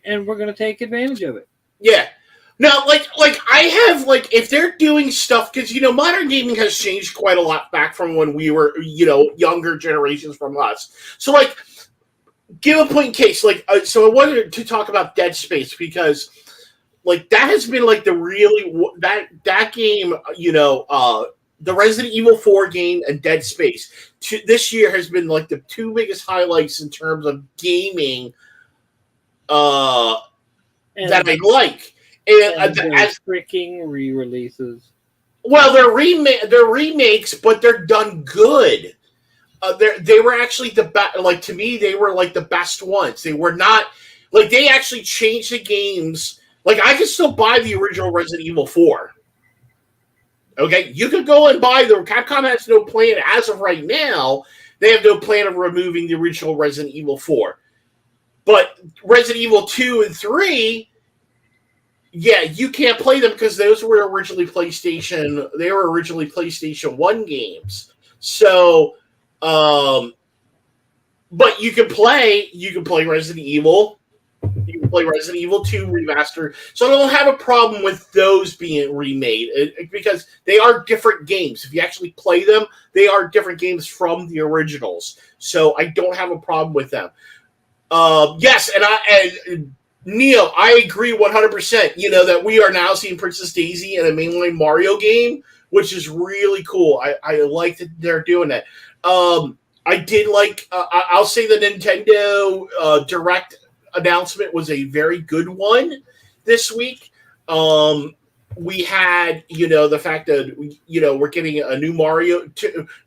B: and we're going to take advantage of it.
A: Yeah. No, I I have, like, if they're doing stuff, because, modern gaming has changed quite a lot back from when we were, younger generations from us. So, like, give a point in case. Like, so I wanted to talk about Dead Space because, like, that has been, like, that game, the Resident Evil 4 game and Dead Space this year has been, like, the two biggest highlights in terms of gaming that I like. And
B: as freaking re-releases.
A: Well, they're remakes, but they're done good. They were actually the best. Like, to me, they were, like, the best ones. They were not, like, they actually changed the games. Like, I can still buy the original Resident Evil 4. Okay, you could go and buy them. Capcom has no plan as of right now. They have no plan of removing the original Resident Evil 4. But Resident Evil 2 and 3, yeah, you can't play them because those were originally PlayStation. They were originally PlayStation 1 games. So, but you can play Resident Evil. You can play Resident Evil 2 remaster. So I don't have a problem with those being remade because they are different games. If you actually play them, they are different games from the originals. So I don't have a problem with them. Yes, and Neo, I agree 100%. That we are now seeing Princess Daisy in a mainline Mario game, which is really cool. I like that they're doing that. I did like. I'll say the Nintendo Direct announcement was a very good one this week. We had, the fact that we're getting a new Mario,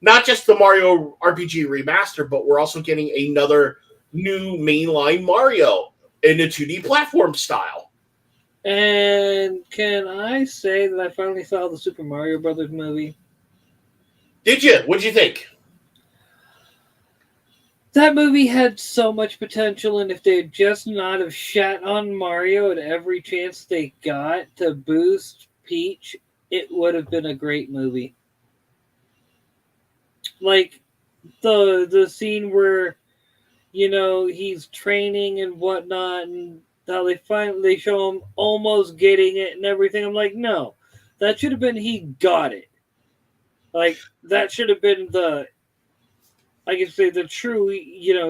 A: not just the Mario RPG remaster, but we're also getting another new mainline Mario in a 2D platform style.
B: And can I say that I finally saw the Super Mario Brothers movie?
A: Did you? What'd you think?
B: That movie had so much potential, and if they had just not have shat on Mario at every chance they got to boost Peach, it would have been a great movie. Like the scene where he's training and whatnot, and how they finally show him almost getting it and everything. I'm like, no, that should have been he got it. Like, that should have been I can say the true,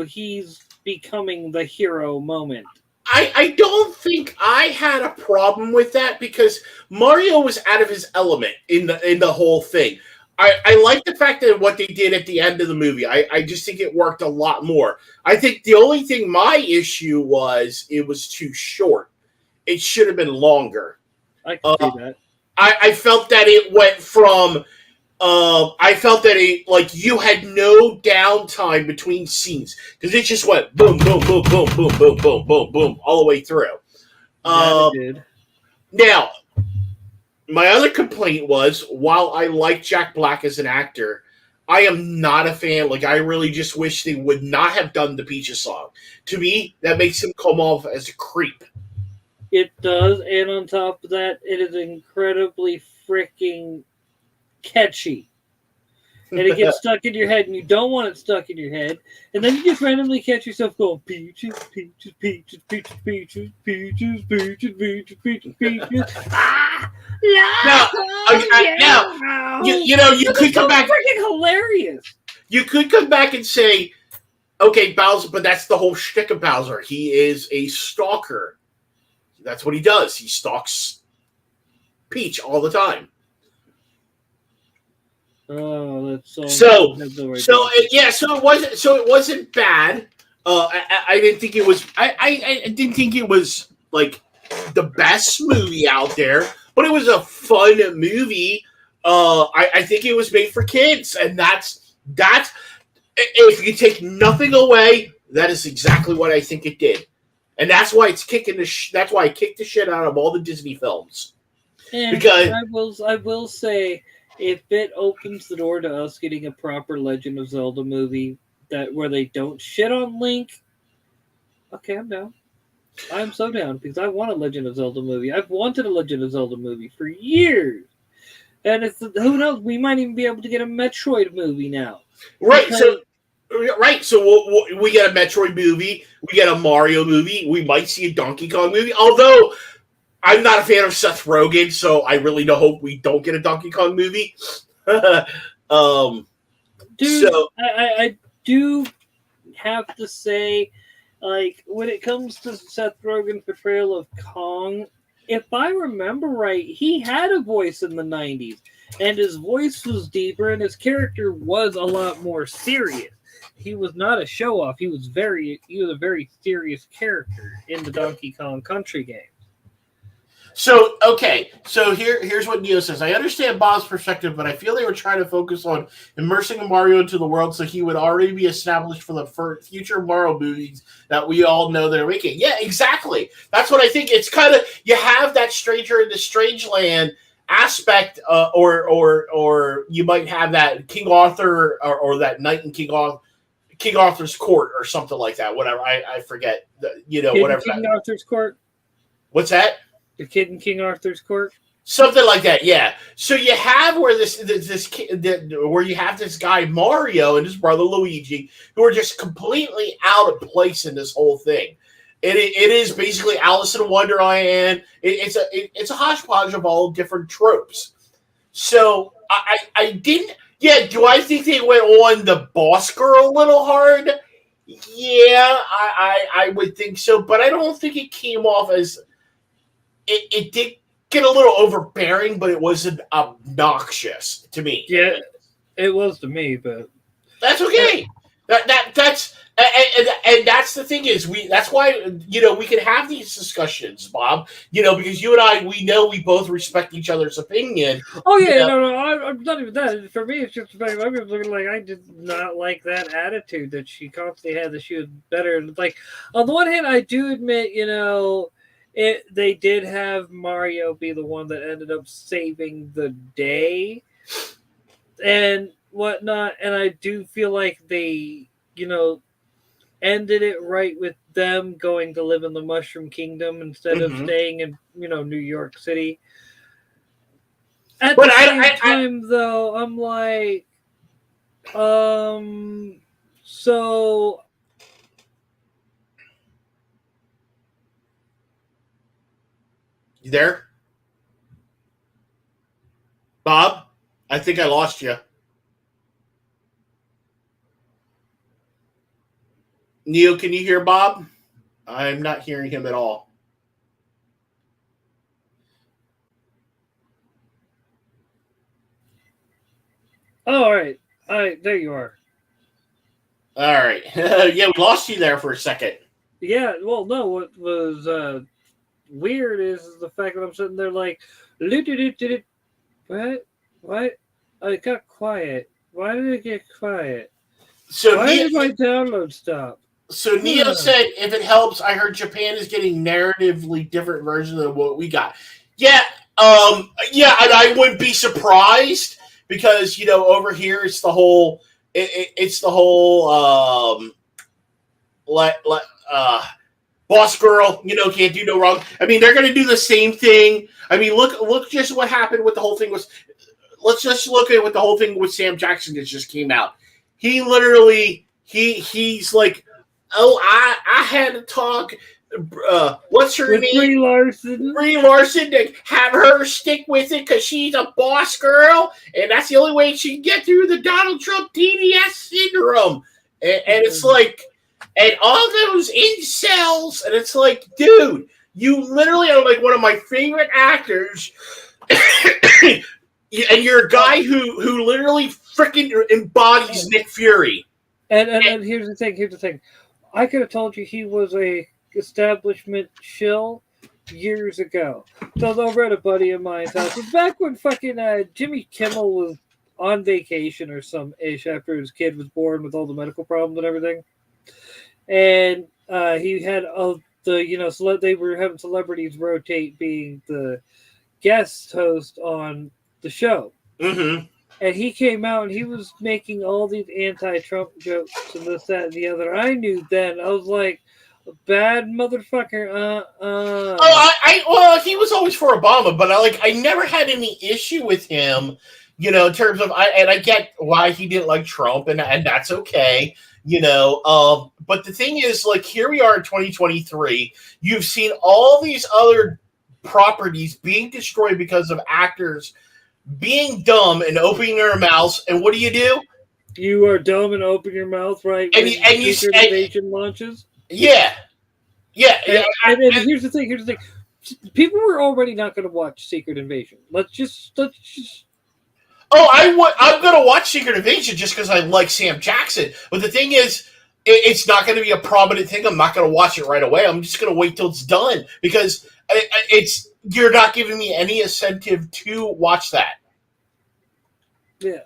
B: he's becoming the hero moment.
A: I don't think I had a problem with that because Mario was out of his element in the whole thing. I like the fact that what they did at the end of the movie. I just think it worked a lot more. I think the only thing my issue was it was too short. It should have been longer.
B: I can see that.
A: I felt that it went from. I felt that you had no downtime between scenes because it just went boom, boom, boom, boom, boom, boom, boom, boom, boom, all the way through.
B: Yeah, it did.
A: Now, my other complaint was, while I like Jack Black as an actor, I am not a fan. Like, I really just wish they would not have done the Peaches song. To me, that makes him come off as a creep.
B: It does, and on top of that, it is incredibly freaking catchy. And it gets stuck in your head, and you don't want it stuck in your head. And then you just randomly catch yourself going, Peaches, Peaches, Peaches, Peaches, Peaches, Peaches, Peaches, Peaches, Peaches, Peaches. Ah!
A: Now, you could come back.
B: Freaking hilarious.
A: You could come back and say, okay, Bowser, but that's the whole shtick of Bowser. He is a stalker. That's what he does. He stalks Peach all the time.
B: Oh, that's
A: so it wasn't bad. I didn't think it was. I didn't think it was like the best movie out there, but it was a fun movie. I think it was made for kids, and that's if you take nothing away, that is exactly what I think it did, and that's why it's kicking that's why I kicked the shit out of all the Disney films.
B: And because I will say, if it opens the door to us getting a proper Legend of Zelda movie where they don't shit on Link, okay, I'm down. I'm so down because I want a Legend of Zelda movie. I've wanted a Legend of Zelda movie for years. And who knows, we might even be able to get a Metroid movie now.
A: Right, so we get a Metroid movie, we get a Mario movie, we might see a Donkey Kong movie, although I'm not a fan of Seth Rogen, so I really don't hope we don't get a Donkey Kong movie.
B: Dude, so I do have to say, like, when it comes to Seth Rogen's portrayal of Kong, if I remember right, he had a voice in the 90s, and his voice was deeper, and his character was a lot more serious. He was not a show-off. He was a very serious character in the Donkey Kong Country game.
A: So, okay. So here's what Neo says. I understand Bob's perspective, but I feel they were trying to focus on immersing Mario into the world so he would already be established for the future Mario movies that we all know they're making. Yeah, exactly. That's what I think. It's kind of, you have that Stranger in the Strange Land aspect, or you might have that King Arthur or that Knight in King Arthur's Court or something like that. Whatever. I forget. Whatever.
B: King Arthur's Court?
A: What's that?
B: The Kid in King Arthur's Court,
A: something like that, yeah. So you have where where you have this guy Mario and his brother Luigi, who are just completely out of place in this whole thing. It is basically Alice in Wonderland. It's a hodgepodge of all different tropes. So I didn't. Yeah, do I think they went on the boss girl a little hard? Yeah, I would think so, but I don't think it came off as. It did get a little overbearing, but it wasn't obnoxious to me.
B: Yeah, it was to me, but
A: that's okay. That's and that's the thing is that's why we can have these discussions, Bob. Because you and I we both respect each other's opinion.
B: Oh yeah, no, I'm not even that. For me, it's just the fact I'm looking like I did not like that attitude that she constantly had. That she was better. Like on the one hand, I do admit, they did have Mario be the one that ended up saving the day and whatnot, and I do feel like they, ended it right with them going to live in the Mushroom Kingdom instead of staying in, New York City. At the same time, though, I'm like, so.
A: You there? Bob? I think I lost you. Neil, can you hear Bob? I'm not hearing him at all.
B: Oh, all right. There you are.
A: All right. Yeah, we lost you there for a second.
B: Yeah, well, no, what was weird is the fact that I'm sitting there like, what? I got quiet. Why did it get quiet?
A: So
B: why did my download stop?
A: So Neo said, if it helps, I heard Japan is getting narratively different versions of what we got. Yeah, and I wouldn't be surprised because over here it's the whole boss girl, can't do no wrong. I mean, they're going to do the same thing. I mean, look just what happened with the whole thing was. Let's just look at what the whole thing with Sam Jackson that just came out. He literally he's like, oh, I had to talk. What's her name?
B: Brie Larson.
A: Brie Larson to have her stick with it because she's a boss girl, and that's the only way she can get through the Donald Trump TDS syndrome. And it's like, and all those incels, and it's like, dude, you literally are like one of my favorite actors, and you're a guy who literally freaking embodies Nick Fury.
B: And here's the thing. I could have told you he was a establishment shill years ago. So over at a buddy of mine's house. It was back when fucking Jimmy Kimmel was on vacation or some ish after his kid was born with all the medical problems and everything. And he had they were having celebrities rotate being the guest host on the show.
A: Mm-hmm.
B: And he came out and he was making all these anti-Trump jokes and this, that, and the other. I knew then. I was like, bad motherfucker.
A: Well, he was always for Obama, but I never had any issue with him, in terms of I get why he didn't like Trump, and that's okay, But the thing is, like, here we are in 2023. You've seen all these other properties being destroyed because of actors being dumb and opening their mouths. And what do?
B: You are dumb and open your mouth, right?
A: And
B: When
A: you
B: Secret Invasion launches.
A: yeah.
B: And here's the thing. Here's the thing. People were already not going to watch Secret Invasion. Let's just.
A: Oh, I'm gonna watch Secret Invasion just because I like Sam Jackson. But the thing is, it's not going to be a prominent thing. I'm not going to watch it right away. I'm just going to wait till it's done because you're not giving me any incentive to watch that.
B: Yeah.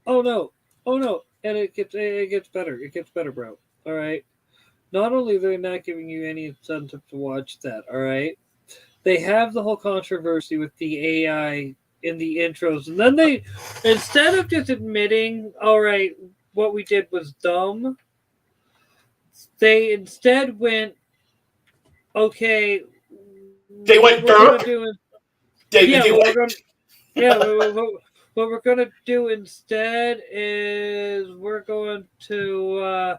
B: Oh no. And it gets better. It gets better, bro. All right. Not only are they not giving you any incentive to watch that, all right, they have the whole controversy with the AI in the intros. And then they, instead of just admitting, all right, what we did was dumb, they instead went, okay,
A: they went derp.
B: What we're going to do instead is we're going to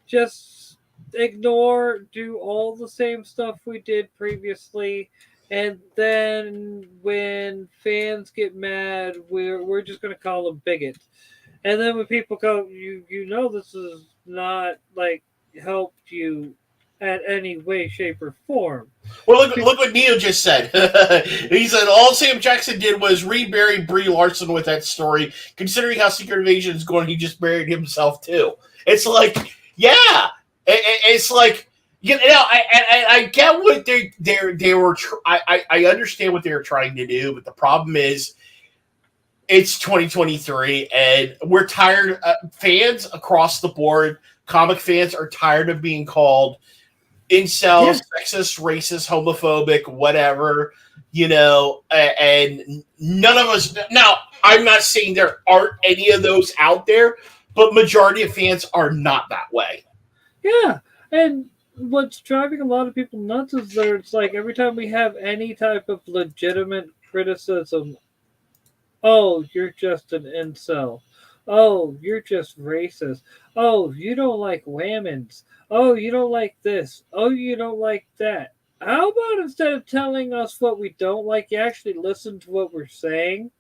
B: just do all the same stuff we did previously, and then when fans get mad, we're just going to call them bigots. And then when people go, this is not like helped you at any way, shape, or form.
A: Well, look what Neo just said. He said all Sam Jackson did was rebury Brie Larson with that story. Considering how Secret Invasion is going, he just buried himself too. It's like, yeah, it's like, I get what they were. I understand what they were trying to do, but the problem is, it's 2023, and we're tired. Fans across the board, comic fans, are tired of being called incels, sexist, racist, homophobic, whatever, and none of us. Now, I'm not saying there aren't any of those out there, but majority of fans are not that way.
B: Yeah, and what's driving a lot of people nuts is that it's like every time we have any type of legitimate criticism, oh, you're just an incel. Oh, you're just racist. Oh, you don't like women's. Oh, you don't like this. Oh, you don't like that. How about instead of telling us what we don't like, you actually listen to what we're saying?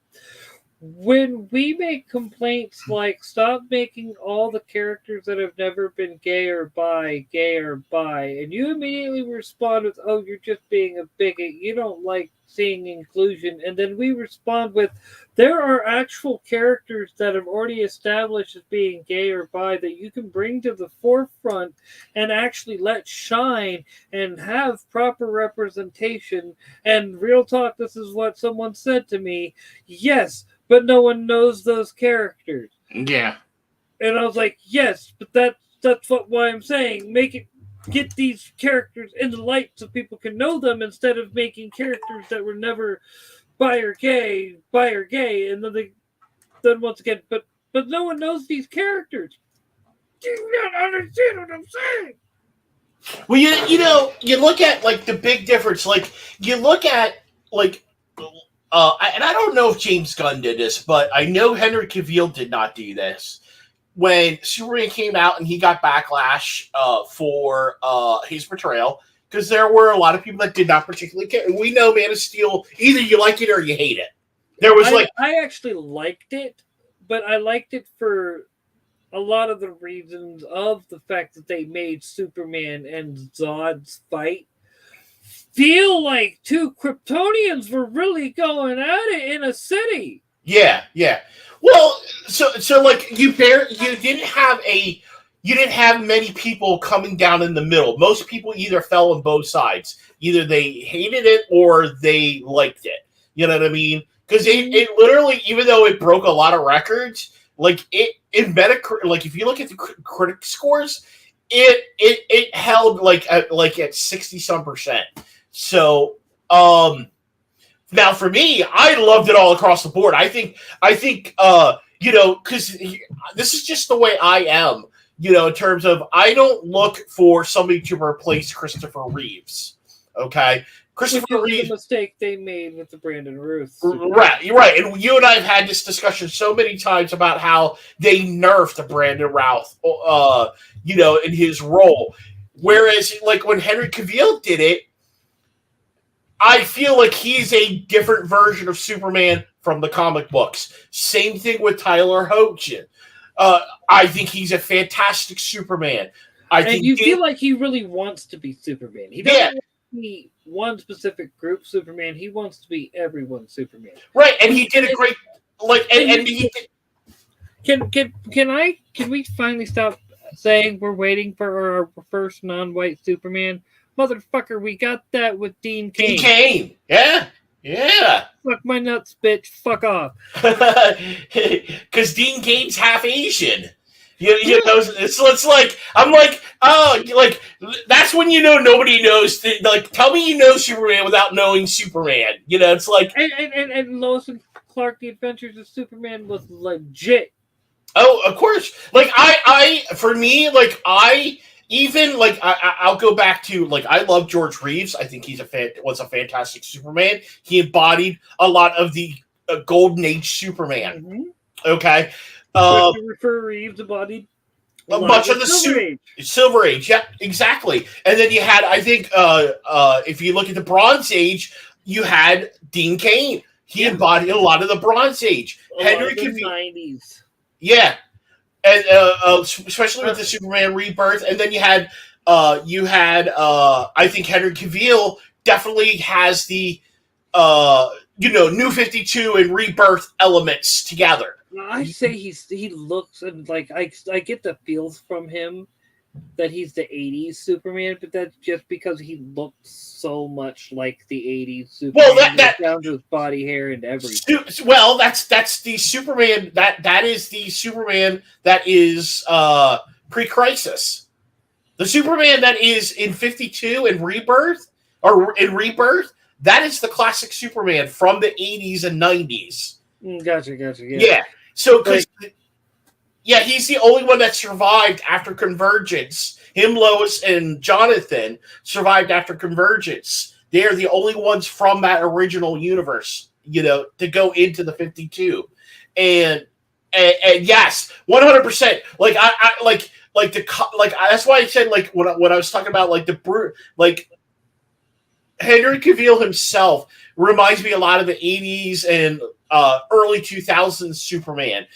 B: When we make complaints like stop making all the characters that have never been gay or bi, and you immediately respond with, oh, you're just being a bigot, you don't like seeing inclusion, and then we respond with, there are actual characters that have already established as being gay or bi that you can bring to the forefront and actually let shine and have proper representation. And real talk, this is what someone said to me. Yes, but no one knows those characters.
A: Yeah.
B: And I was like, yes, but that's why I'm saying. Get these characters in the light so people can know them instead of making characters that were never bi or gay, and then once again, but no one knows these characters. Do you not understand what I'm saying?
A: Well, you look at like the big difference. Like you look at like. And I don't know if James Gunn did this, but I know Henry Cavill did not do this. When Superman came out and he got backlash for his portrayal, because there were a lot of people that did not particularly care. We know Man of Steel, either you like it or you hate it.
B: I actually liked it, but I liked it for a lot of the reasons of the fact that they made Superman and Zod's fight feel like two Kryptonians were really going at it in a city.
A: Yeah. Well, so like you didn't have many people coming down in the middle. Most people either fell on both sides. Either they hated it or they liked it. You know what I mean? Because it literally, even though it broke a lot of records, like it Metacritic, like if you look at the critic scores, it held like at 60-some%. So, now for me, I loved it all across the board. I think, because this is just the way I am, in terms of I don't look for somebody to replace Christopher Reeves. Okay. Christopher Reeves,
B: the mistake they made with the Brandon Ruth.
A: Right. And you and I have had this discussion so many times about how they nerfed Brandon Routh, in his role. Whereas, like when Henry Cavill did it, I feel like he's a different version of Superman from the comic books. Same thing with Tyler Hoechlin. I think he's a fantastic Superman. I
B: And
A: think
B: you feel like he really wants to be Superman. He doesn't
A: yeah,
B: want to be one specific group Superman. He wants to be everyone's Superman.
A: right, and he did a great and he
B: Can we finally stop saying we're waiting for our first non-white Superman? Motherfucker, we got that with Dean Cain.
A: Dean Cain, yeah.
B: Fuck my nuts, bitch. Fuck off.
A: Because Dean Cain's half Asian. You know, so it's like I'm like, oh, like that's when you know nobody knows. Like, tell me you know Superman without knowing Superman. You know, it's like
B: and Lois and Clark: The Adventures of Superman was legit.
A: Oh, of course. Like for me, like I'll go back to like I love George Reeves. I think was a fantastic Superman. He embodied a lot of the golden age Superman.
B: Mm-hmm.
A: Okay,
B: for Reeves embodied
A: much of the Silver Age. Yeah, exactly. And then you had, I think, if you look at the Bronze Age, you had Dean Cain. He embodied a lot of the Bronze Age.
B: Henry Cavill. 90s.
A: Yeah, and especially with the Superman Rebirth, and then you had I think Henry Cavill definitely has the New 52 and Rebirth elements together.
B: I say he looks and like I get the feels from him that he's the 80s Superman, but that's just because he looks so much like the 80s Superman. Well, that down to his body hair and everything.
A: Well, that's the Superman that is the Superman that is pre-crisis. The Superman that is in 52 and Rebirth that is the classic Superman from the 80s and 90s.
B: Gotcha.
A: Yeah. So he's the only one that survived after Convergence. Him, Lois, and Jonathan survived after Convergence. They are the only ones from that original universe, to go into the 52. And yes, 100%. Like that's why I said like when I was talking about like Henry Cavill himself reminds me a lot of the 80s and early 2000s Superman.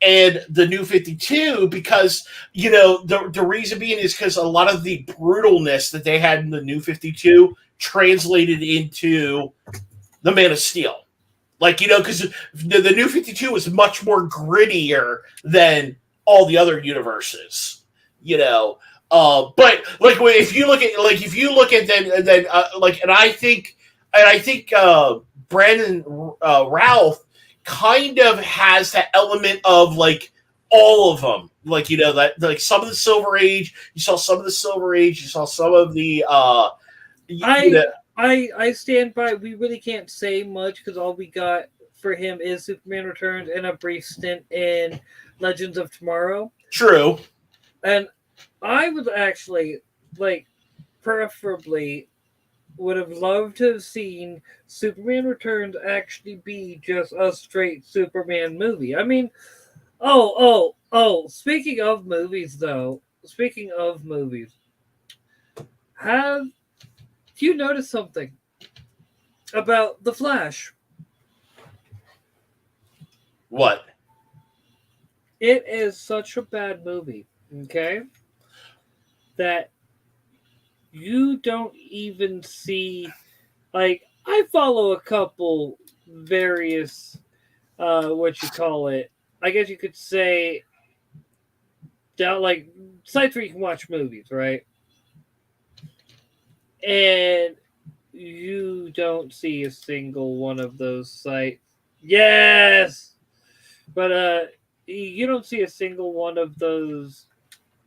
A: And the New 52, because, the reason being is because a lot of the brutalness that they had in the New 52 translated into the Man of Steel. Like, because the New 52 was much more grittier than all the other universes, But like if you look at then and I think Brandon Routh kind of has that element of like all of them, like that like some of the Silver Age. You saw some of the Silver Age. You saw some of the.
B: I stand by. We really can't say much because all we got for him is Superman Returns and a brief stint in Legends of Tomorrow.
A: True.
B: And I would actually preferably would have loved to have seen Superman Returns actually be just a straight Superman movie. I mean, speaking of movies, have you noticed something about The Flash?
A: What?
B: It is such a bad movie, okay, that you don't even see, like, I follow a couple various, I guess you could say, like, sites where you can watch movies, right? And you don't see a single one of those sites. Yes! But, you don't see a single one of those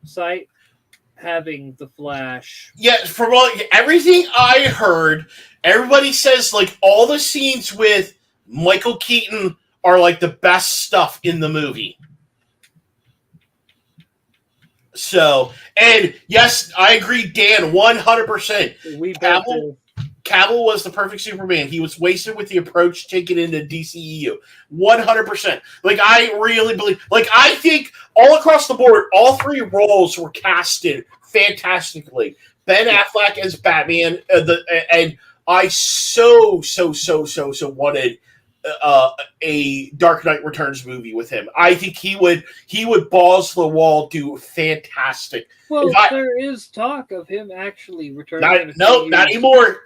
B: sites having the Flash.
A: Yeah, from everything I heard, everybody says like all the scenes with Michael Keaton are like the best stuff in the movie. So, and yes, I agree, Dan, 100%. Cavill was the perfect Superman. He was wasted with the approach taken into DCEU. 100%. Like, I really believe, like, I think all across the board, all three roles were casted fantastically. Ben Affleck as Batman, and I so wanted a Dark Knight Returns movie with him. I think he would balls to the wall do fantastic. If
B: Well,
A: I
B: there is talk of him actually returning
A: not
B: in a few
A: no not
B: years.
A: anymore.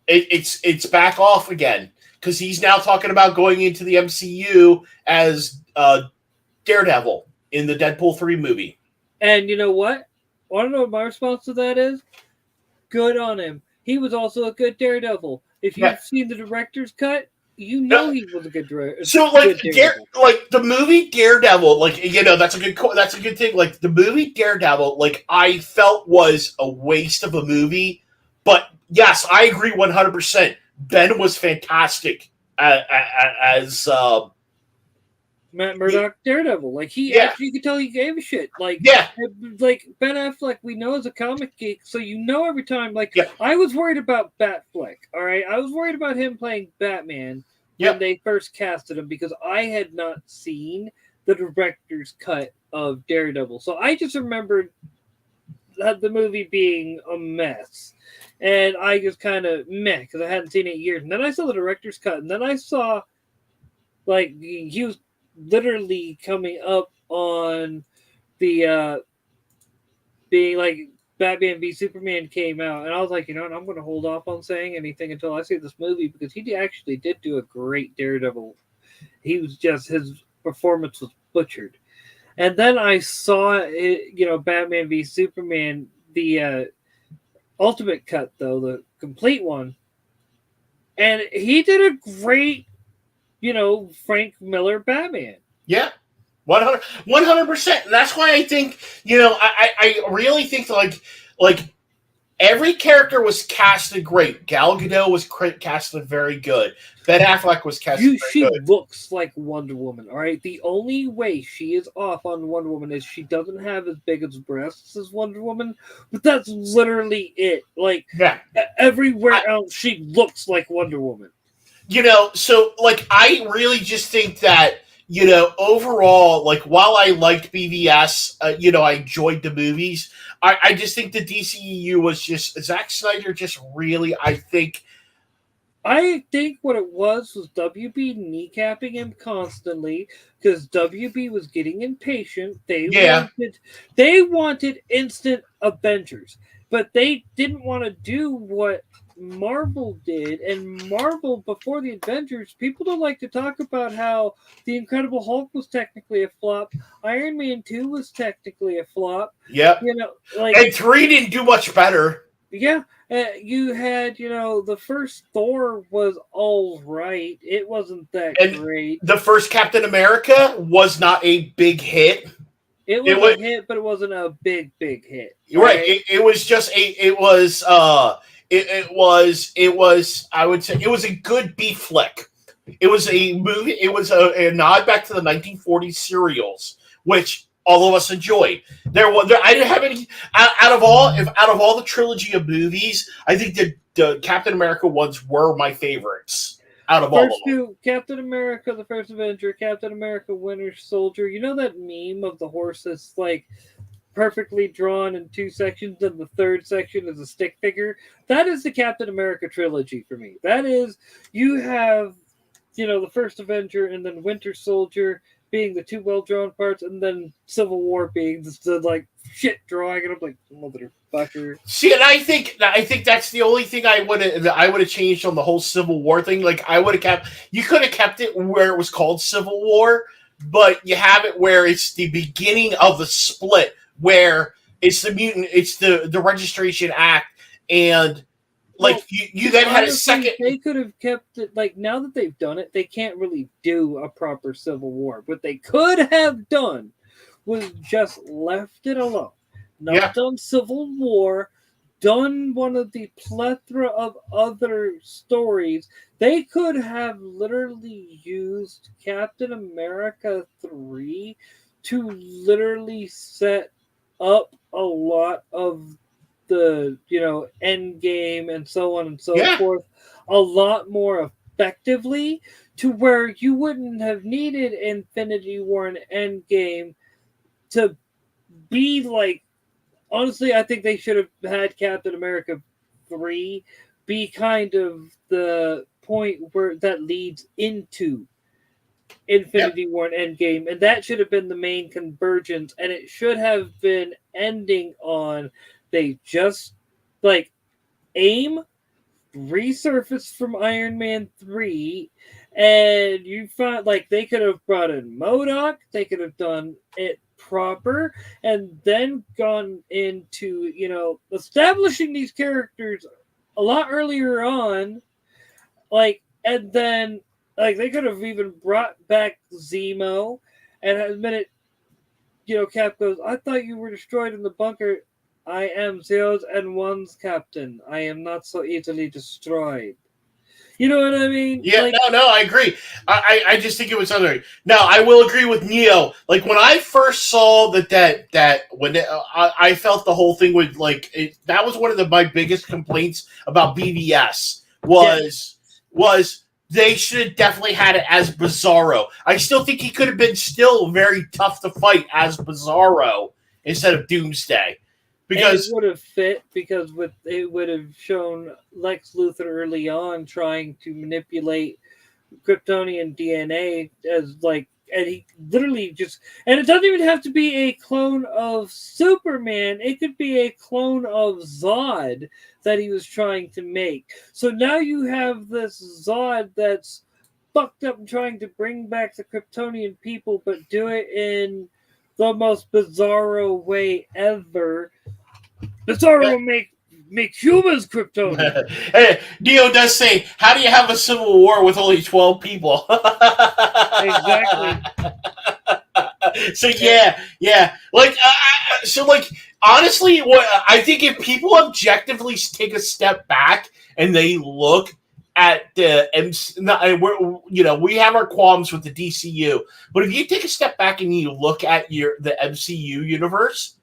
A: It's back off again because he's now talking about going into the MCU as Daredevil in the Deadpool 3 movie.
B: And you know what? Want to know what my response to that is? Good on him. He was also a good Daredevil. If
A: Yeah.
B: you've seen the director's cut, you know he was a good director.
A: So like like the movie Daredevil, like that's a good thing. Like the movie Daredevil, like I felt was a waste of a movie, but yes, I agree 100%. Ben was fantastic as
B: Matt Murdock Daredevil. Like he
A: yeah
B: actually, you could tell he gave a shit. Like
A: yeah
B: Ben Affleck, we know is a comic geek, so you know every time. Like
A: yeah
B: I was worried about Batfleck. All right, I was worried about him playing Batman
A: yeah.
B: when they first casted him because I had not seen the director's cut of Daredevil, so I just remembered the movie being a mess. And I just kind of meh because I hadn't seen it in years. And then I saw the director's cut, and then I saw like he was literally coming up on the being like Batman v Superman came out, and I was like, you know what, I'm going to hold off on saying anything until I see this movie because he actually did do a great Daredevil. He was just his performance was butchered, and then I saw it, Batman v Superman, the ultimate cut though, the complete one, and he did a great, Frank Miller Batman.
A: Yeah, 100%. And that's why I think, I really think like every character was casted great. Gal Gadot was casted very good. Ben Affleck was casted
B: She
A: very good.
B: looks like Wonder Woman, all right? The only way she is off on Wonder Woman is she doesn't have as big as breasts as Wonder Woman, but that's literally it. Like,
A: Yeah.
B: everywhere else, she looks like Wonder Woman.
A: So, like, I really just think that, overall, like, while I liked BVS, I enjoyed the movies, I just think the DCEU was just, Zack Snyder just really, I think
B: what it was WB kneecapping him constantly because WB was getting impatient. They wanted instant Avengers, but they didn't want to do what Marvel did. And Marvel, before the Avengers, people don't like to talk about how the Incredible Hulk was technically a flop. Iron Man 2 was technically a flop.
A: Yep. And 3 didn't do much better.
B: Yeah, you had, the first Thor was all right. It wasn't that great.
A: The first Captain America was not a big hit.
B: It was a hit, but it wasn't a big hit.
A: Right. It was just it was I would say it was a good B flick. It was a movie. It was a nod back to the 1940s serials, which all of us enjoyed. I didn't have any out of all the trilogy of movies. I think the Captain America ones were my favorites out of all of them.
B: Captain America, the First Avenger, Captain America, Winter Soldier. You know that meme of the horse that's like perfectly drawn in 2 sections, and the third section is a stick figure? That is the Captain America trilogy for me. That is, you have, the First Avenger and then Winter Soldier being the 2 well-drawn parts, and then Civil War being the like shit drawing, and I'm like, motherfucker.
A: See, and I think that's the only thing I would have changed on the whole Civil War thing. Like, you could have kept it where it was called Civil War, but you have it where it's the beginning of the split, where it's the Registration Act, and you then had a second.
B: They could have kept it, like, now that they've done it, they can't really do a proper Civil War. What they could have done was just left it alone. Not done Civil War, done one of the plethora of other stories. They could have literally used Captain America 3 to literally set up a lot of the end game and so on and so forth a lot more effectively, to where you wouldn't have needed Infinity War and Endgame to be like. Honestly, I think they should have had Captain America 3 be kind of the point where that leads into Infinity War and Endgame, and that should have been the main convergence, and it should have been ending on they just like AIM resurfaced from Iron Man 3, and you find like they could have brought in MODOK, they could have done it proper, and then gone into, establishing these characters a lot earlier on, and then they could have even brought back Zemo, and a minute, Cap goes, "I thought you were destroyed in the bunker. I am Zeros and One's captain. I am not so easily destroyed." You know what I mean?
A: Yeah, no, I agree. I just think it was other. Now, I will agree with Neo. Like, when I first saw that when I felt the whole thing would, that was one of my biggest complaints about BVS was they should have definitely had it as Bizarro. I still think he could have been still very tough to fight as Bizarro instead of Doomsday. Because
B: it would have fit, because it would have shown Lex Luthor early on trying to manipulate Kryptonian DNA and he literally and it doesn't even have to be a clone of Superman. It could be a clone of Zod that he was trying to make. So now you have this Zod that's fucked up and trying to bring back the Kryptonian people, but do it in the most bizarro way ever. Bizarro make humans Kryptonian.
A: Hey, Neo does say, "How do you have a civil war with only 12 people?"
B: Exactly.
A: So yeah. Honestly, what I think, if people objectively take a step back and they look at the we have our qualms with the DCU, but if you take a step back and you look at the MCU universe,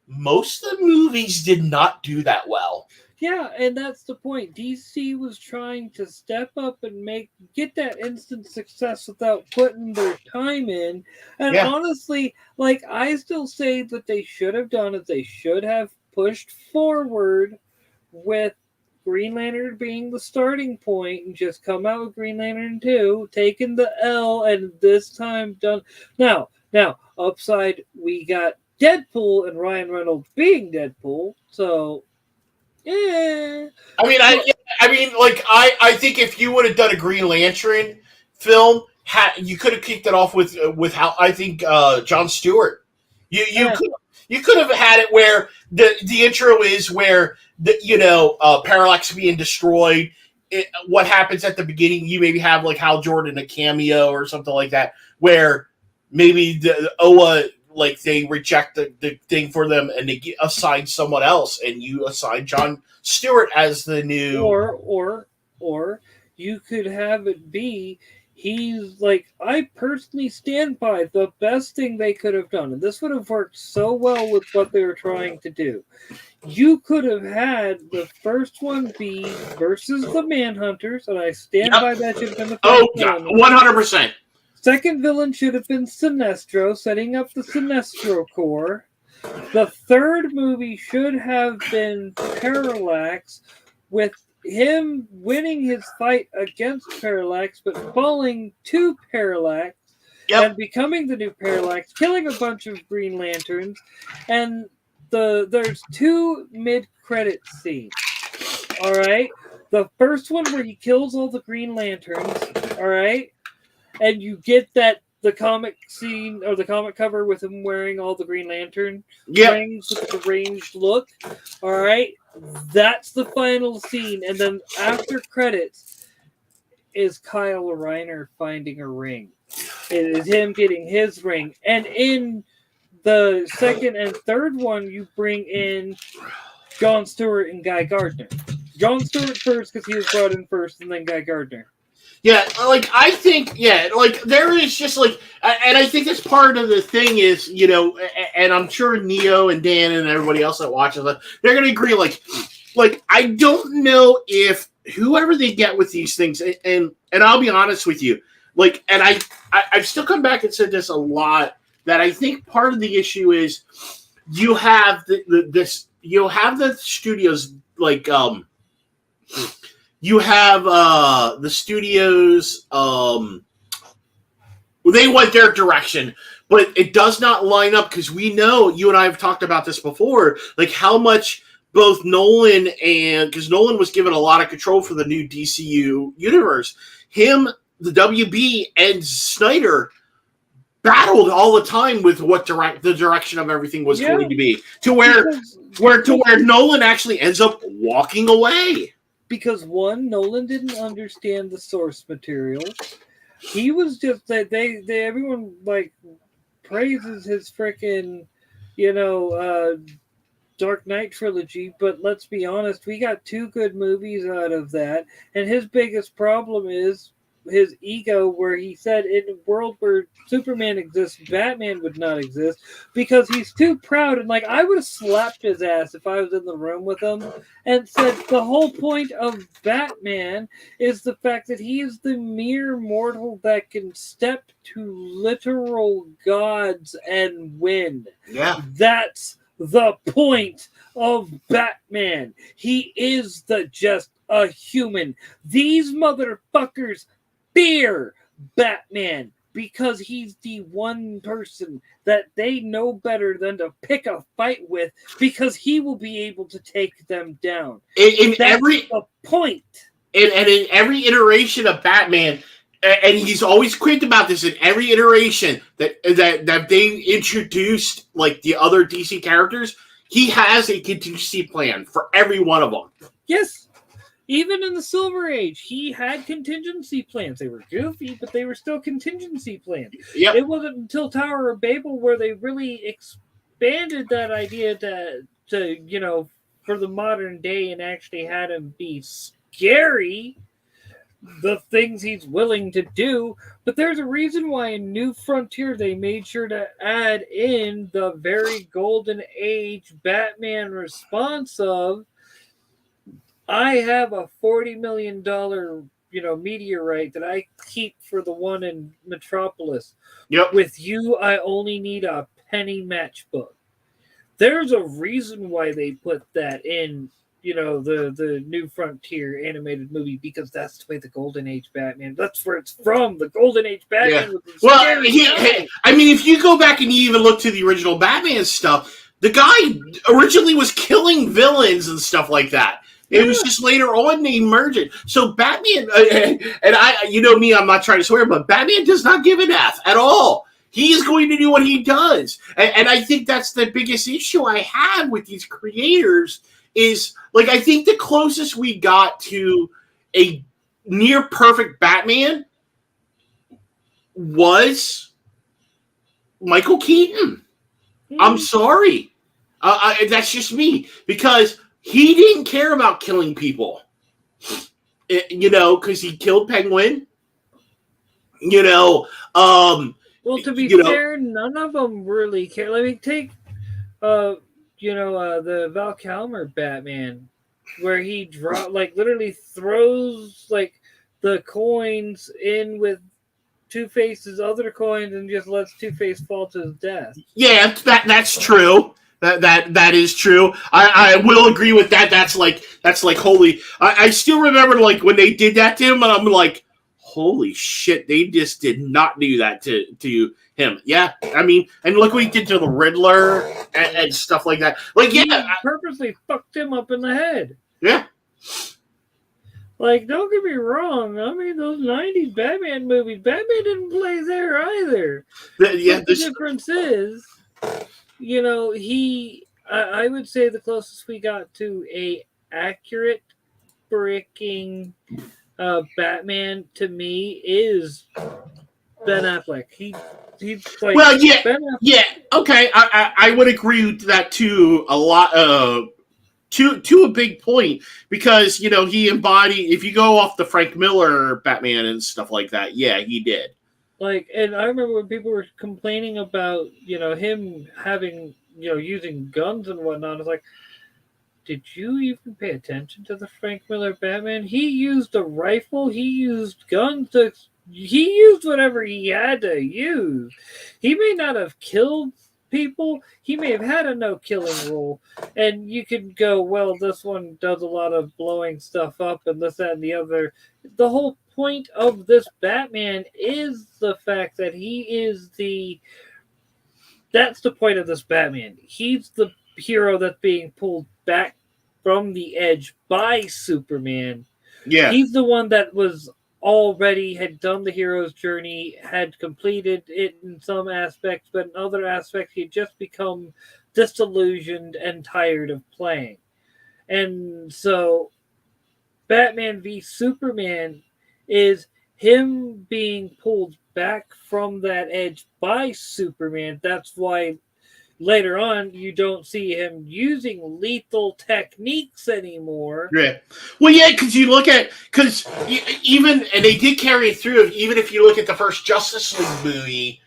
A: most of the movies did not do that well.
B: Yeah, and that's the point. DC was trying to step up and get that instant success without putting their time in. And honestly, I still say that they should have done it. They should have pushed forward with Green Lantern being the starting point and just come out with Green Lantern 2, taking the L, and this time done. Now, upside, we got Deadpool and Ryan Reynolds being Deadpool, so yeah.
A: I think if you would have done a Green Lantern film, you could have kicked it off with how I think Jon Stewart. You could have had it where the intro is where Parallax being destroyed. What happens at the beginning? You maybe have like Hal Jordan, a cameo or something like that, where maybe the Oa, they reject the thing for them and they assign someone else, and you assign Jon Stewart as the new.
B: Or you could have it be he's I personally stand by the best thing they could have done, and this would have worked so well with what they were trying to do. You could have had the first one be versus the Manhunters, and I stand by that should have been the first one.
A: 100%.
B: Second villain should have been Sinestro, setting up the Sinestro Corps. The third movie should have been Parallax, with him winning his fight against Parallax, but falling to Parallax and becoming the new Parallax, killing a bunch of Green Lanterns, and there's 2 mid-credit scenes. All right, the first one where he kills all the Green Lanterns. All right. And you get the comic scene or the comic cover with him wearing all the Green Lantern rings with the deranged look. All right, that's the final scene, and then after credits is Kyle Reiner finding a ring. It is him getting his ring, and in the second and third one, you bring in Jon Stewart and Guy Gardner. Jon Stewart first because he was brought in first, and then Guy Gardner.
A: Yeah, I think, there is just, and I think that's part of the thing is, and I'm sure Neo and Dan and everybody else that watches it, they're going to agree, I don't know if whoever they get with these things, and I'll be honest with you, and I've still come back and said this a lot, that I think part of the issue is you have the studios, You have the studios. They went their direction, but it does not line up because we know, you and I have talked about this before, like how much both Nolan and, because Nolan was given a lot of control for the new DCU universe, him, the WB, and Snyder battled all the time with what the direction of everything was going to be, to where Nolan actually ends up walking away.
B: Because one, Nolan didn't understand the source material. He was just that they everyone like praises his freaking, Dark Knight trilogy, but let's be honest, we got 2 good movies out of that, and his biggest problem is his ego, where he said in a world where Superman exists, Batman would not exist, because he's too proud. And like, I would have slapped his ass if I was in the room with him and said the whole point of Batman is the fact that he is the mere mortal that can step to literal gods and win.
A: Yeah,
B: that's the point of Batman. He is just a human. These motherfuckers fear Batman because he's the one person that they know better than to pick a fight with, because he will be able to take them down.
A: That's
B: the point.
A: And in every iteration of Batman, and he's always quipped about this, in every iteration that they introduced, like the other DC characters, he has a contingency plan for every one of them.
B: Yes. Even in the Silver Age, he had contingency plans. They were goofy, but they were still contingency plans.
A: Yep.
B: It wasn't until Tower of Babel where they really expanded that idea to for the modern day, and actually had him be scary, the things he's willing to do. But there's a reason why in New Frontier they made sure to add in the very golden age Batman response of, I have a $40 million, meteorite that I keep for the one in Metropolis.
A: Yep.
B: With you, I only need a penny matchbook. There's a reason why they put that in, the New Frontier animated movie, because that's the way the Golden Age Batman, that's where it's from. The Golden Age Batman.
A: Yeah. Well, I mean, if you go back and you even look to the original Batman stuff, the guy originally was killing villains and stuff like that. It was just later on they merged it. So Batman, and me, I'm not trying to swear, but Batman does not give an F at all. He is going to do what he does. And I think that's the biggest issue I had with these creators is, like, I think the closest we got to a near perfect Batman was Michael Keaton. I'm sorry. That's just me. Because he didn't care about killing people, because he killed Penguin. Well,
B: to be fair, none of them really care. Let me take, the Val Kilmer Batman, where he literally throws the coins in with Two-Face's other coins and just lets Two-Face fall to his death.
A: Yeah, that's true. That is true. I will agree with that. That's like holy. I still remember when they did that to him, and I'm like, holy shit! They just did not do that to him. Yeah, I mean, and look what he did to the Riddler and stuff like that. He
B: purposely fucked him up in the head.
A: Yeah.
B: Don't get me wrong. I mean, those 90s Batman movies, Batman didn't play there either. The difference is, I would say the closest we got to a accurate freaking Batman to me is Ben Affleck. He's like,
A: well, yeah, Ben Affleck. Yeah, okay, I would agree with that too a lot. To a big point, because he embodied. If you go off the Frank Miller Batman and stuff like that, yeah, he did.
B: And I remember when people were complaining about him having using guns and whatnot. It's like, did you even pay attention to the Frank Miller Batman? He used a rifle. He used guns. He used whatever he had to use. He may not have killed people. He may have had a no killing rule, and you could go, well, this one does a lot of blowing stuff up and this, that, and the other. The whole point of this Batman is the fact that he is the. That's the point of this Batman. He's the hero that's being pulled back from the edge by Superman.
A: Yeah.
B: He's the one that was already had done the hero's journey, had completed it in some aspects, but in other aspects he had just become disillusioned and tired of playing. And so Batman v Superman is him being pulled back from that edge by Superman. That's why later on you don't see him using lethal techniques anymore.
A: Yeah. Well, yeah, because you look at even and they did carry it through. Even if you look at the first Justice League movie,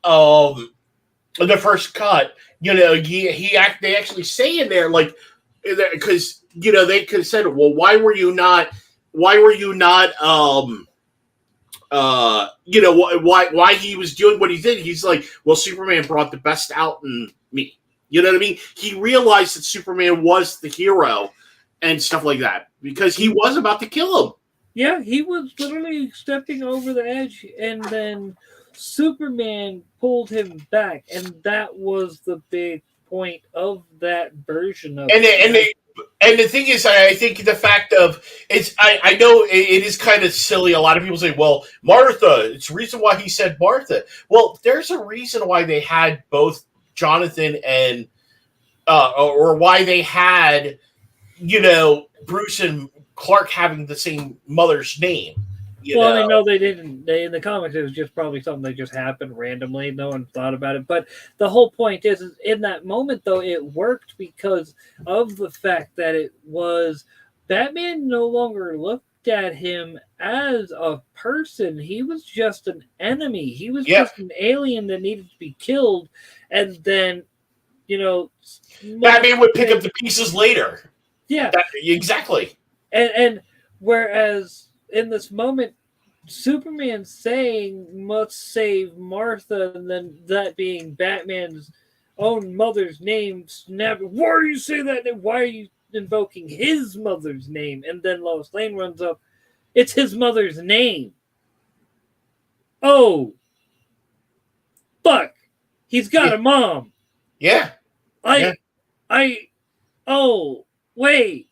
A: the first cut, they actually say in there like because they could have said, well, why were you not why he was doing what he did. He's like, well, Superman brought the best out in me. You know what I mean? He realized that Superman was the hero and stuff like that because he was about to kill him.
B: Yeah, he was literally stepping over the edge, and then Superman pulled him back, and that was the big point of that version of it.
A: And the thing is, I think the fact of it's, I know it is kind of silly. A lot of people say, well, Martha, it's the reason why he said Martha. Well, there's a reason why they had both Jonathan and, or why they had, Bruce and Clark having the same mother's name.
B: I know they didn't. In the comics, it was just probably something that just happened randomly. No one thought about it. But the whole point is in that moment, though, it worked because of the fact that it was Batman no longer looked at him as a person. He was just an enemy. He was just an alien that needed to be killed. And then,
A: Batman would pick up the pieces later.
B: Yeah.
A: Exactly.
B: And whereas in this moment, Superman saying must save Martha, and then that being Batman's own mother's name, snap. Why are you saying that name? Why are you invoking his mother's name? And then Lois Lane runs up. It's his mother's name. Oh, fuck! He's got a mom.
A: Yeah.
B: Oh, wait.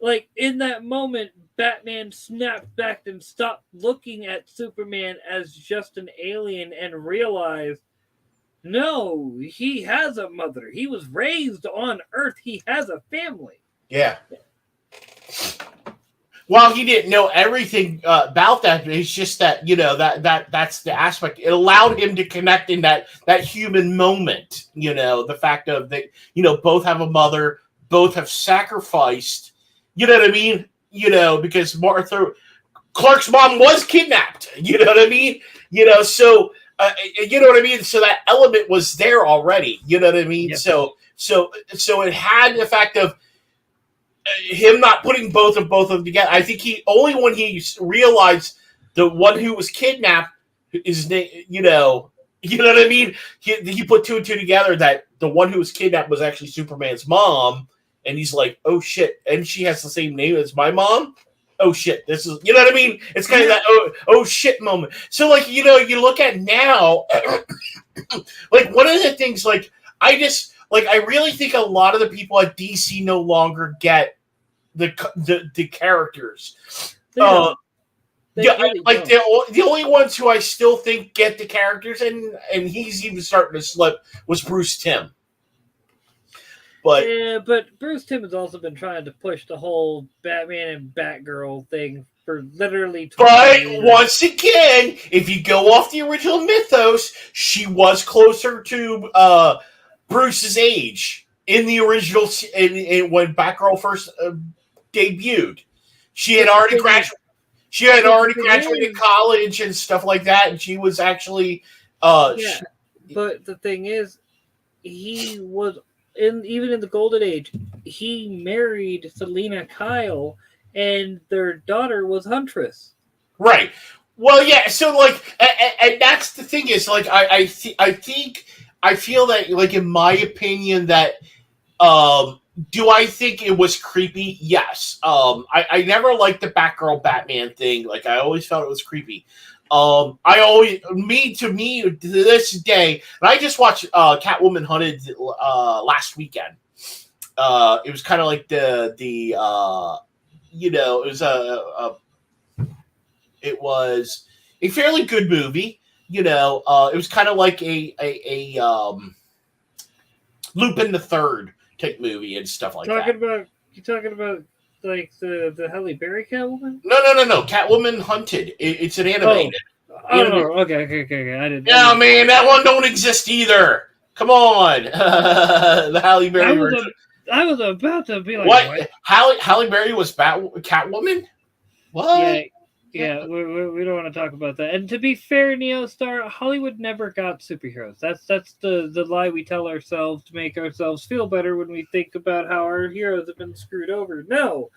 B: Like, in that moment, Batman snapped back and stopped looking at Superman as just an alien and realized, no, he has a mother. He was raised on Earth. He has a family.
A: Yeah. While he didn't know everything about that, it's just that, that's the aspect. It allowed him to connect in that human moment, the fact of that, both have a mother, both have sacrificed. You know what I mean? Because Clark's mom was kidnapped. You know what I mean? So you know what I mean? So that element was there already. You know what I mean? Yep. So it had the fact of him not putting both of them together. I think only when he realized the one who was kidnapped is, you know what I mean? He put two and two together that the one who was kidnapped was actually Superman's mom. And he's like, oh, shit. And she has the same name as my mom? Oh, shit. This is, you know what I mean? It's kind of that, oh, shit moment. So, like, you look at now, like, one of the things, like, I really think a lot of the people at DC no longer get the characters. The only ones who I still think get the characters, and he's even starting to slip, was Bruce Timm.
B: But Bruce Timm has also been trying to push the whole Batman and Batgirl thing for literally 20 years.
A: Once again, if you go off the original mythos, she was closer to Bruce's age in the original when Batgirl first debuted. She had already graduated. She had already graduated college and stuff like that, and she was actually.
B: But the thing is, he was. Even in the Golden Age, he married Selina Kyle, and their daughter was Huntress.
A: Right. Well, yeah. So, like, and that's the thing is, like, I think I feel that, like, in my opinion, that do I think it was creepy? Yes. I never liked the Batgirl Batman thing. Like, I always felt it was creepy. I always, to me, to this day, and I just watched Catwoman Hunted last weekend. It was kind of like it was it was a fairly good movie. It was kind of like a Lupin the Third type movie and stuff like that.
B: You talking about like the Halle Berry Catwoman?
A: No. Catwoman Hunted. It's an animated.
B: Oh, okay. I didn't.
A: Yeah, man, that one don't exist either. Come on, the Halle Berry version.
B: I was about to be like,
A: what? Halle Berry was Catwoman? What?
B: Yeah. We don't want to talk about that. And to be fair, Neostar, Hollywood never got superheroes. That's the lie we tell ourselves to make ourselves feel better when we think about how our heroes have been screwed over. No.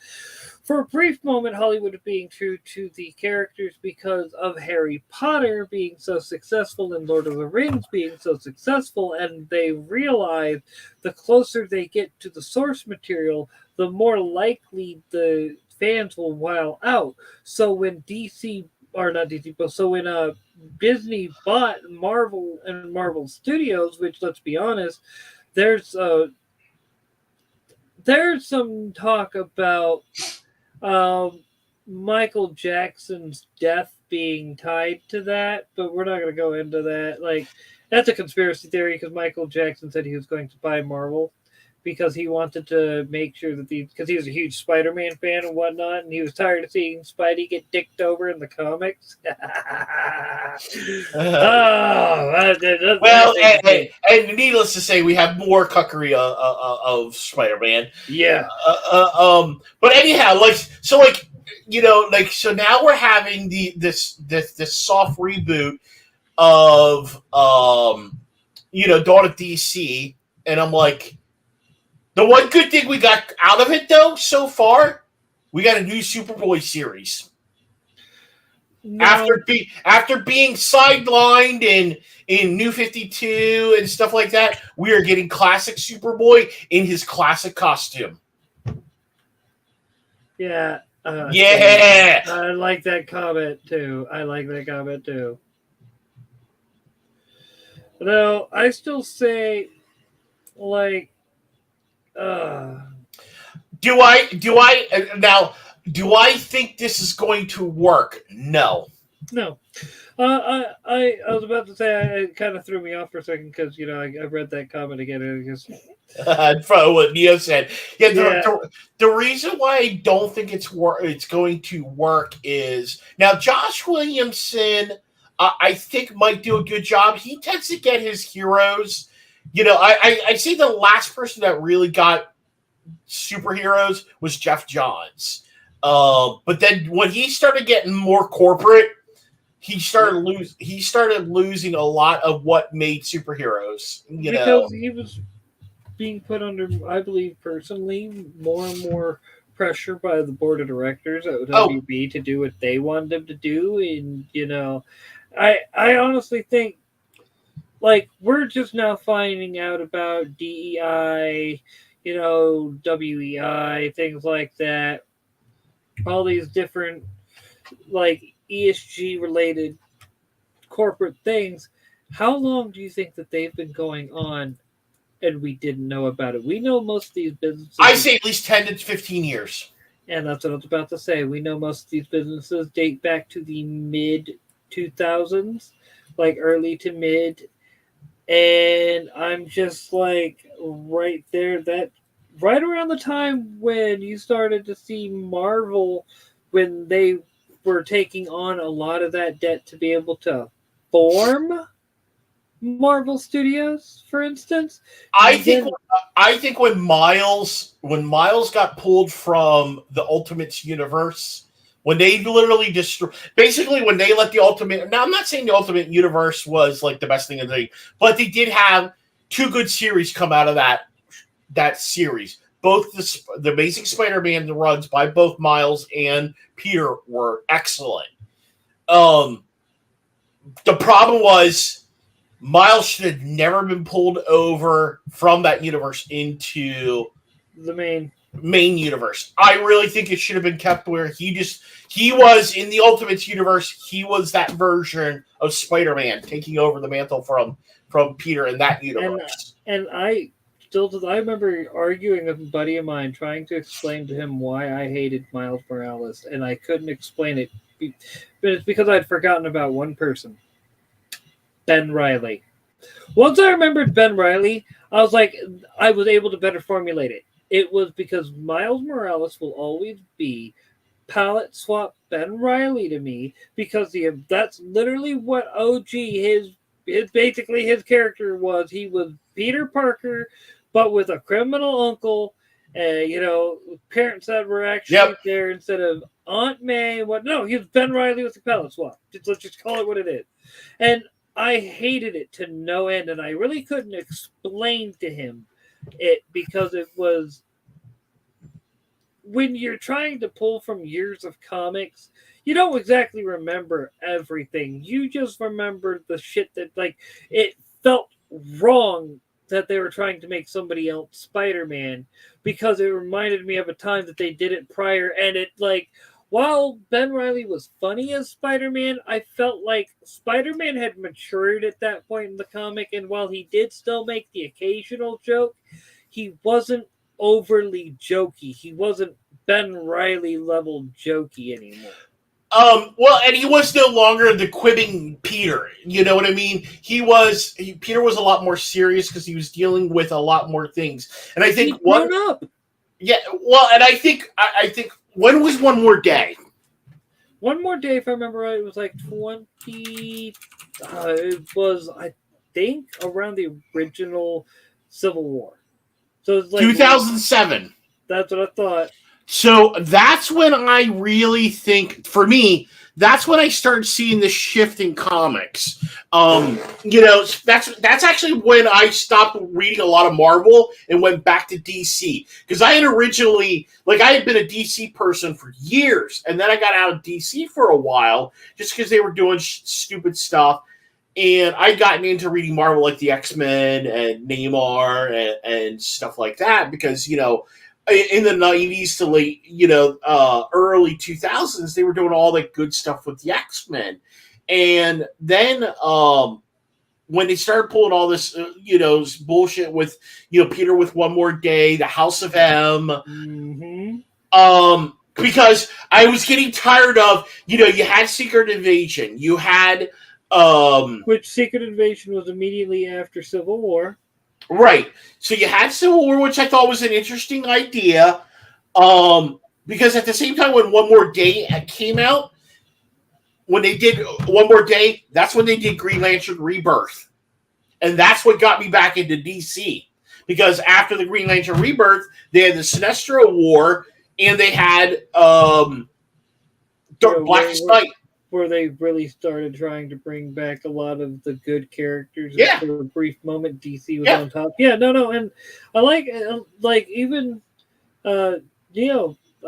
B: For a brief moment, Hollywood being true to the characters because of Harry Potter being so successful and Lord of the Rings being so successful, and they realize the closer they get to the source material, the more likely the fans will wow out. So when Disney bought Marvel and Marvel Studios, which, let's be honest, there's some talk about Michael Jackson's death being tied to that, but we're not going to go into that. Like, that's a conspiracy theory because Michael Jackson said he was going to buy Marvel because he wanted to make sure that because he was a huge Spider-Man fan and whatnot, and he was tired of seeing Spidey get dicked over in the comics.
A: And needless to say, we have more cuckery of Spider-Man.
B: Yeah.
A: But anyhow, so now we're having this soft reboot of Dawn of DC, and I'm like, the one good thing we got out of it, though, so far, we got a new Superboy series. No. After being sidelined in New 52 and stuff like that, we are getting classic Superboy in his classic costume.
B: Yeah.
A: Yeah.
B: I like that comment, too. No, I still say, like,
A: Do I think this is going to work? No.
B: I was about to say, it kind of threw me off for a second because I read that comment again and it just
A: from what Neo said. The reason why I don't think it's going to work is now Josh Williamson. I think might do a good job. He tends to get his heroes. I say the last person that really got superheroes was Jeff Johns. But then when he started getting more corporate, he started losing a lot of what made superheroes.
B: Because he was being put under, I believe personally, more and more pressure by the board of directors at WB to do what they wanted him to do, and I honestly think, like, we're just now finding out about DEI, WEI, things like that. All these different, like, ESG related corporate things. How long do you think that they've been going on and we didn't know about it? We know most of these businesses.
A: I say at least 10 to 15 years.
B: And that's what I was about to say. We know most of these businesses date back to the mid 2000s, like early to mid. And I'm just like right there, that right around the time when you started to see Marvel, when they were taking on a lot of that debt to be able to form Marvel Studios, for instance.
A: I think when Miles got pulled from the Ultimates universe, when they literally basically when they let the Ultimate. Now I'm not saying the Ultimate Universe was like the best thing in the thing, but they did have two good series come out of that series. Both the Amazing Spider-Man runs by both Miles and Peter were excellent. The problem was Miles should have never been pulled over from that universe into
B: The
A: main universe. I really think it should have been kept where he was in the Ultimates universe. He was that version of Spider-Man taking over the mantle from Peter in that universe.
B: and I I remember arguing with a buddy of mine trying to explain to him why I hated Miles Morales, and I couldn't explain it. But it's because I'd forgotten about one person, Ben Riley. Once I remembered Ben Riley, I was like, I was able to better formulate it. It was because Miles Morales will always be palette swap Ben Riley to me because that's literally what OG his basically his character was. He was Peter Parker, but with a criminal uncle. Parents that were actually there instead of Aunt May. What? No, he was Ben Riley with the palette swap. Let's just call it what it is. And I hated it to no end, and I really couldn't explain to him it because it was when you're trying to pull from years of comics, you don't exactly remember everything. You just remember the shit that it felt wrong that they were trying to make somebody else Spider-Man because it reminded me of a time that they did it prior, and it while Ben Riley was funny as Spider-Man, I felt like Spider-Man had matured at that point in the comic, and while he did still make the occasional joke, he wasn't overly jokey. He wasn't Ben Riley level jokey anymore.
A: Well, and he was no longer the quibbing Peter. You know what I mean? Peter was a lot more serious because he was dealing with a lot more things. And I think
B: grown up.
A: Yeah, well, and I think when was One More Day?
B: One More Day, if I remember right, it was like 20. It was, I think, around the original Civil War. So it's
A: 2007.
B: That's what I thought.
A: So that's when I really think, for me, that's when I started seeing the shift in comics. That's actually when I stopped reading a lot of Marvel and went back to DC. Because I had originally, I had been a DC person for years, and then I got out of DC for a while, just because they were doing stupid stuff. And I'd gotten into reading Marvel, like the X-Men and Namor and stuff like that, because, in the 90s to late, early 2000s, they were doing all that good stuff with the X-Men. And then when they started pulling all this, bullshit with, Peter with One More Day, the House of M, because I was getting tired of, you had Secret Invasion, you had...
B: which Secret Invasion was immediately after Civil War.
A: Right. So you had Civil War, which I thought was an interesting idea. Because at the same time when One More Day came out, when they did One More Day, that's when they did Green Lantern Rebirth. And that's what got me back into DC. Because after the Green Lantern Rebirth, they had the Sinestro War, and they had Blackest Night.
B: Where they really started trying to bring back a lot of the good characters.
A: Yeah.
B: For a brief moment, DC was on top. Yeah, no, and I like even, I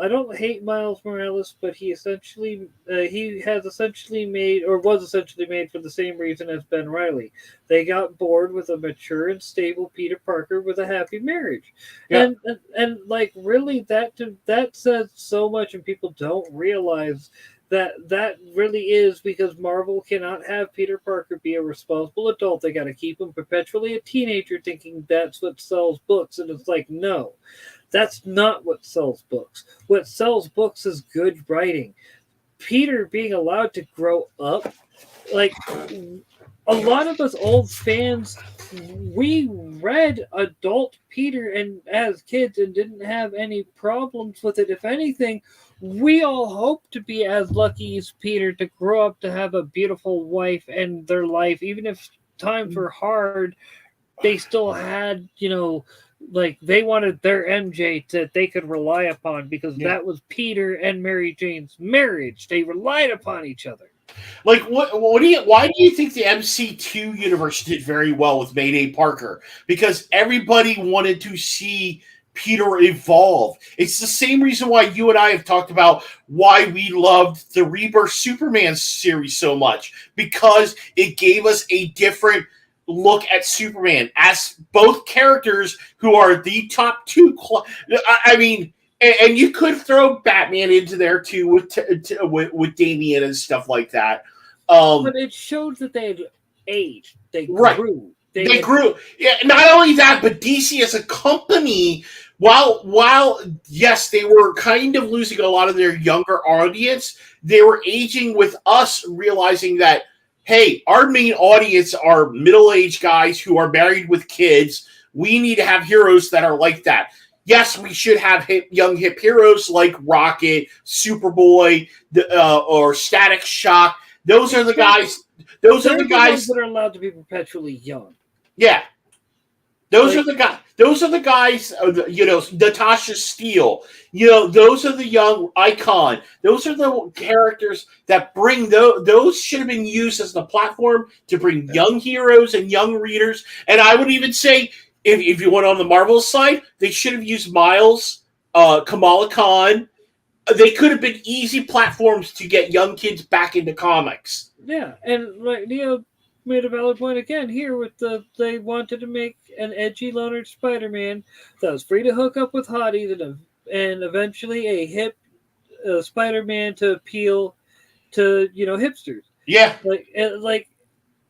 B: don't hate Miles Morales, but he was essentially made for the same reason as Ben Riley. They got bored with a mature and stable Peter Parker with a happy marriage. Yeah. And really that says so much, and people don't realize that really is because Marvel cannot have Peter Parker be a responsible adult. They got to keep him perpetually a teenager thinking that's what sells books. And it's no, that's not what sells books. What sells books is good writing. Peter being allowed to grow up, a lot of us old fans, we read adult Peter and as kids and didn't have any problems with it. If anything, we all hope to be as lucky as Peter to grow up to have a beautiful wife and their life, even if times were hard, they still had, they wanted their MJ that they could rely upon because that was Peter and Mary Jane's marriage. They relied upon each other.
A: Why do you think the MC2 universe did very well with Mayday Parker? Because everybody wanted to see Peter evolve. It's the same reason why you and I have talked about why we loved the Rebirth Superman series so much, because it gave us a different look at Superman as both characters who are the top two. I mean, and you could throw Batman into there too with Damian and stuff like that.
B: But it showed that they had aged. They
A: Right.
B: grew.
A: They grew. Yeah, not only that, but DC as a company, while yes, they were kind of losing a lot of their younger audience, they were aging with us, realizing that hey, our main audience are middle-aged guys who are married with kids. We need to have heroes that are like that. Yes, we should have young hip heroes like Rocket, Superboy, or Static Shock. Those are the guys. Those are the guys
B: that are allowed to be perpetually young.
A: Yeah, those are the guys. Those are the guys. Natasha Steele. Those are the young icon. Those are the characters that bring those should have been used as the platform to bring young heroes and young readers. And I would even say, if you went on the Marvel side, they should have used Miles, Kamala Khan. They could have been easy platforms to get young kids back into comics.
B: Yeah, and like Neo made a valid point again here with they wanted to make an edgy loner Spider-Man that was free to hook up with hotties and eventually a hip Spider-Man to appeal to hipsters.
A: Yeah,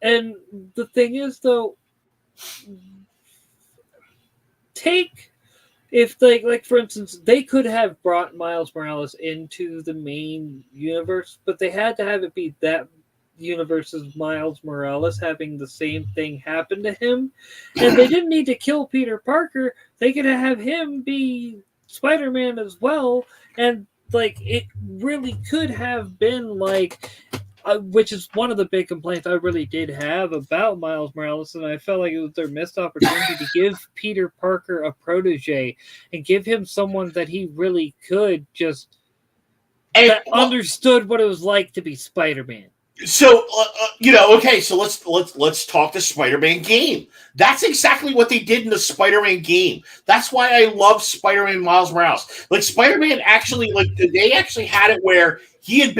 B: and the thing is though, if like for instance, they could have brought Miles Morales into the main universe, but they had to have it be that universe's Miles Morales having the same thing happen to him, and they didn't need to kill Peter Parker. They could have him be Spider-Man as well, and like it really could have been like. Which is one of the big complaints I really did have about Miles Morales, and I felt like it was their missed opportunity to give Peter Parker a protege and give him someone that he really could just understood what it was like to be Spider-Man.
A: So okay. So let's talk the Spider-Man game. That's exactly what they did in the Spider-Man game. That's why I love Spider-Man Miles Morales. Like Spider-Man actually, they actually had it where he had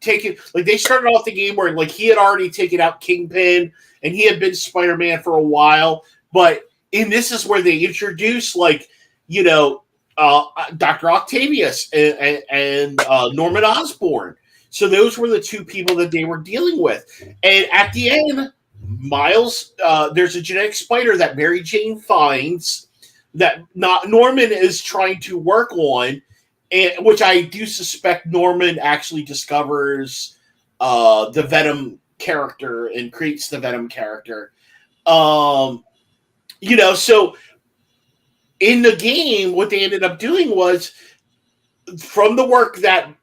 A: taken, they started off the game where he had already taken out Kingpin and he had been Spider-Man for a while. But this is where they introduced Dr. Octavius and Norman Osborn. So those were the two people that they were dealing with. And at the end, Miles, there's a genetic spider that Mary Jane finds that Norman is trying to work on, which I do suspect Norman actually discovers the Venom character and creates the Venom character. So in the game, what they ended up doing was from the work that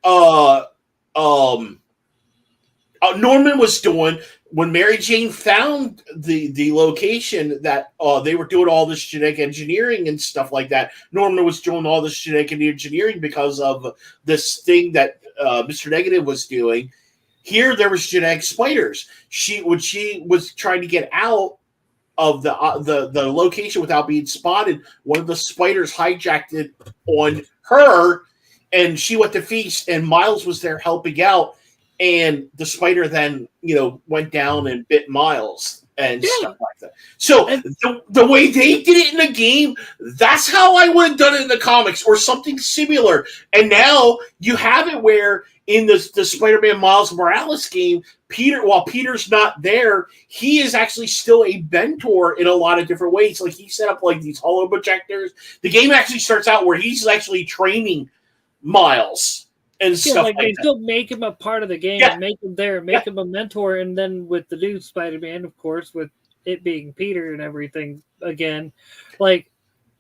A: Norman was doing when Mary Jane found the location that they were doing all this genetic engineering and stuff like that. Norman was doing all this genetic engineering because of this thing that Mr. Negative was doing. Here, there was genetic spiders. When she was trying to get out of the location without being spotted, one of the spiders hijacked it on her. And she went to feast, and Miles was there helping out. And the spider then, went down and bit Miles and stuff like that. So the way they did it in the game, that's how I would have done it in the comics or something similar. And now you have it where in the Spider-Man Miles Morales game, while Peter's not there, he is actually still a mentor in a lot of different ways. Like he set up these holo projectors. The game actually starts out where he's actually training Miles and stuff like
B: they
A: that.
B: Still make him a part of the game and make him there, make him a mentor, and then with the new Spider-Man, of course, with it being Peter and everything again,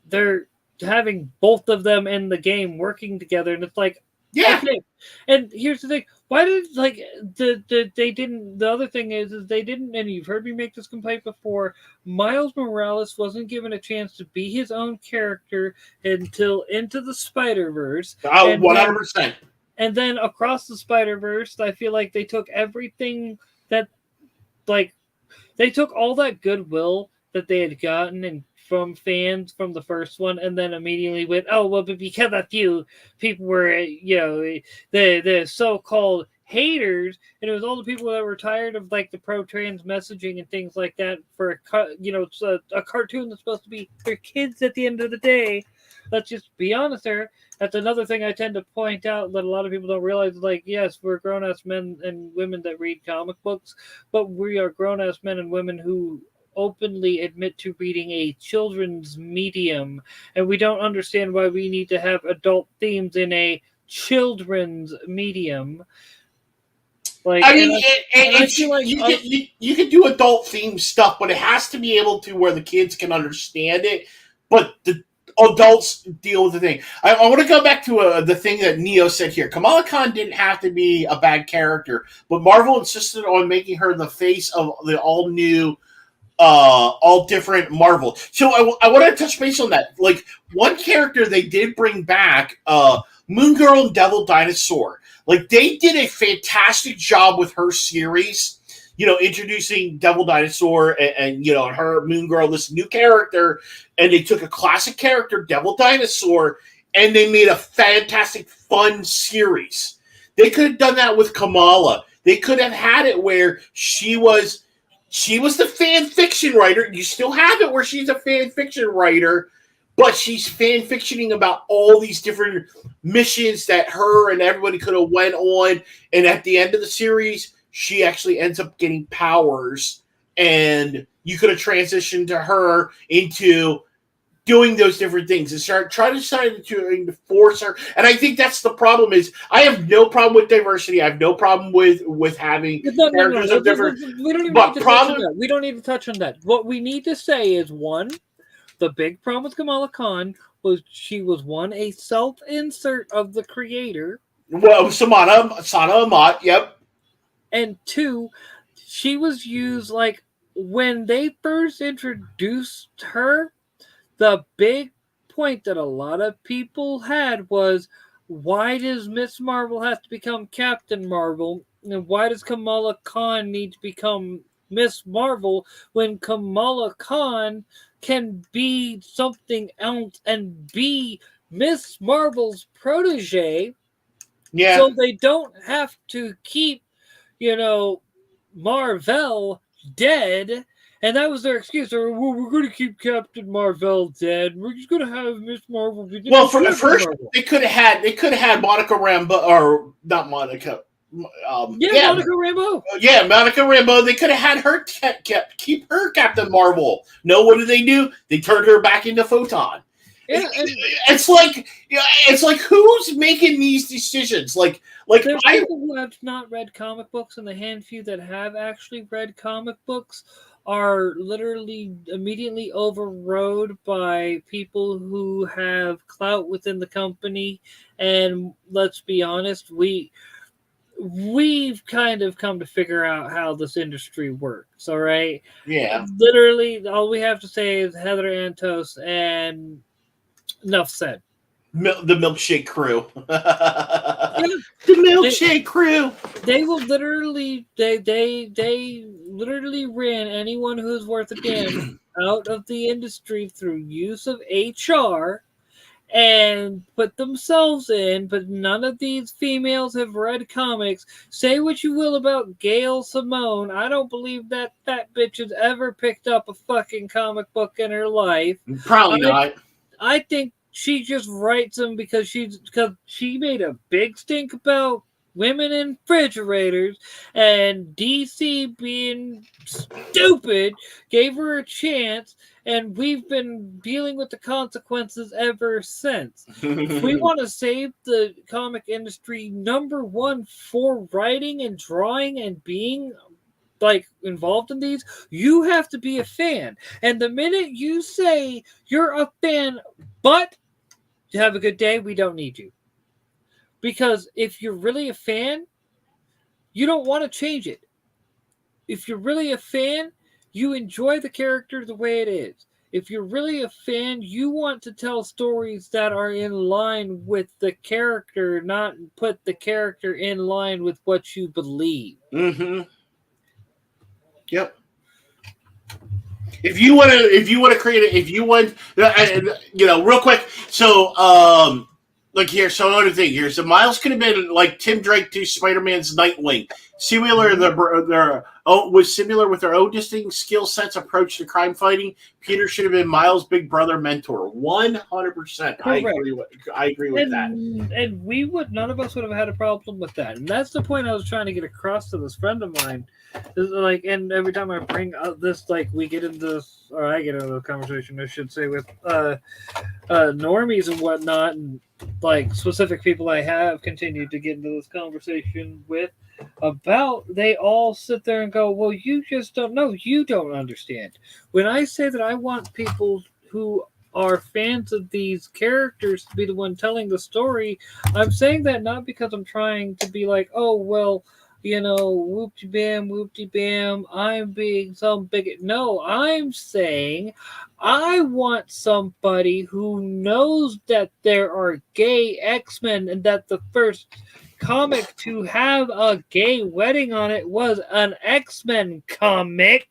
B: they're having both of them in the game working together, and it's okay. And here's the thing: why did they didn't? The other thing is they didn't, and you've heard me make this complaint before. Miles Morales wasn't given a chance to be his own character until Into the Spider-Verse.
A: 100%.
B: And then Across the Spider-Verse, I feel like they took everything that, they took all that goodwill that they had gotten and from fans from the first one, and then immediately went, oh, well, but because of you, people were, the so-called haters, and it was all the people that were tired of like the pro-trans messaging and things like that for it's a cartoon that's supposed to be for kids at the end of the day. Let's just be honest there. That's another thing I tend to point out that a lot of people don't realize. Like, yes, we're grown-ass men and women that read comic books, but we are grown-ass men and women who openly admit to reading a children's medium, and we don't understand why we need to have adult themes in a children's medium. Like,
A: I mean,
B: I feel like
A: you can do adult themed stuff, but it has to be able to where the kids can understand it, but the adults deal with the thing. I want to go back to the thing that Neo said here. Kamala Khan didn't have to be a bad character, but Marvel insisted on making her the face of the all new, all different Marvel. So I want to touch base on that. Like, one character they did bring back, Moon Girl and Devil Dinosaur. Like, they did a fantastic job with her series, introducing Devil Dinosaur and her, Moon Girl, this new character, and they took a classic character, Devil Dinosaur, and they made a fantastic, fun series. They could have done that with Kamala. They could have had it where she was the fan fiction writer. You still have it where she's a fan fiction writer, but she's fan fictioning about all these different missions that her and everybody could have went on. And at the end of the series, she actually ends up getting powers. And you could have transitioned to her into doing those different things and try to decide to force her. And I think that's the problem. Is I have no problem with diversity. I have no problem with having characters of different.
B: We don't even need to touch on that. We don't need to touch on that. What we need to say is, one, the big problem with Kamala Khan was she was, one, a self-insert of the creator.
A: Well, Sana Amat, yep.
B: And two, she was used, like, when they first introduced her, the big point that a lot of people had was, why does Miss Marvel have to become Captain Marvel? And why does Kamala Khan need to become Miss Marvel when Kamala Khan can be something else and be Miss Marvel's protege?
A: Yeah.
B: So they don't have to keep, Marvel dead. And that was their excuse. Well, we're going to keep Captain Marvel dead. We're just going to have Miss Marvel be dead.
A: Well, for the first, they could have had Monica Rambeau, or not Monica.
B: Monica Rambeau.
A: Yeah, Monica Rambeau. They could have had her keep her Captain Marvel. No, what did they do? They turned her back into Photon.
B: Yeah,
A: it's like who's making these decisions? Like
B: there's people who have not read comic books, and the handful that have actually read comic books are literally immediately overrode by people who have clout within the company. And let's be honest, we've kind of come to figure out how this industry works. All right.
A: Yeah.
B: Literally, all we have to say is Heather Antos, and enough said.
A: The Milkshake Crew. The Milkshake Crew.
B: They will literally, they literally ran anyone who's worth a damn out of the industry through use of HR and put themselves in. But none of these females have read comics. Say what you will about Gail Simone. I don't believe that fat bitch has ever picked up a fucking comic book in her life.
A: Probably not.
B: I think she just writes them because she made a big stink about women in refrigerators, and DC, being stupid, gave her a chance, and we've been dealing with the consequences ever since. If we want to save the comic industry, number one, for writing and drawing and being involved in these, you have to be a fan. And the minute you say you're a fan, but you have a good day, we don't need you. Because if you're really a fan, you don't want to change it. If you're really a fan, you enjoy the character the way it is. If you're really a fan, you want to tell stories that are in line with the character, not put the character in line with what you believe.
A: Mm-hmm. Yep. If you want to create it, real quick. So, Look here, so another thing here. So Miles could have been like Tim Drake to Spider-Man's Nightwing. Similar, was similar with their own distinct skill sets approach to crime fighting. Peter should have been Miles' big brother mentor. 100%. I agree with that.
B: And none of us would have had a problem with that. And that's the point I was trying to get across to this friend of mine. Is like, and every time I bring up this, like we get into this, or I get into the conversation, I should say, with normies and whatnot, and like specific people I have continued to get into this conversation with about, they all sit there and go, well, you just don't know, you don't understand. When I say that I want people who are fans of these characters to be the one telling the story, I'm saying that not because I'm trying to be like, oh, well, you know, whoopty bam, I'm being some bigot. No, I'm saying I want somebody who knows that there are gay X-Men and that the first comic to have a gay wedding on it was an X-Men comic.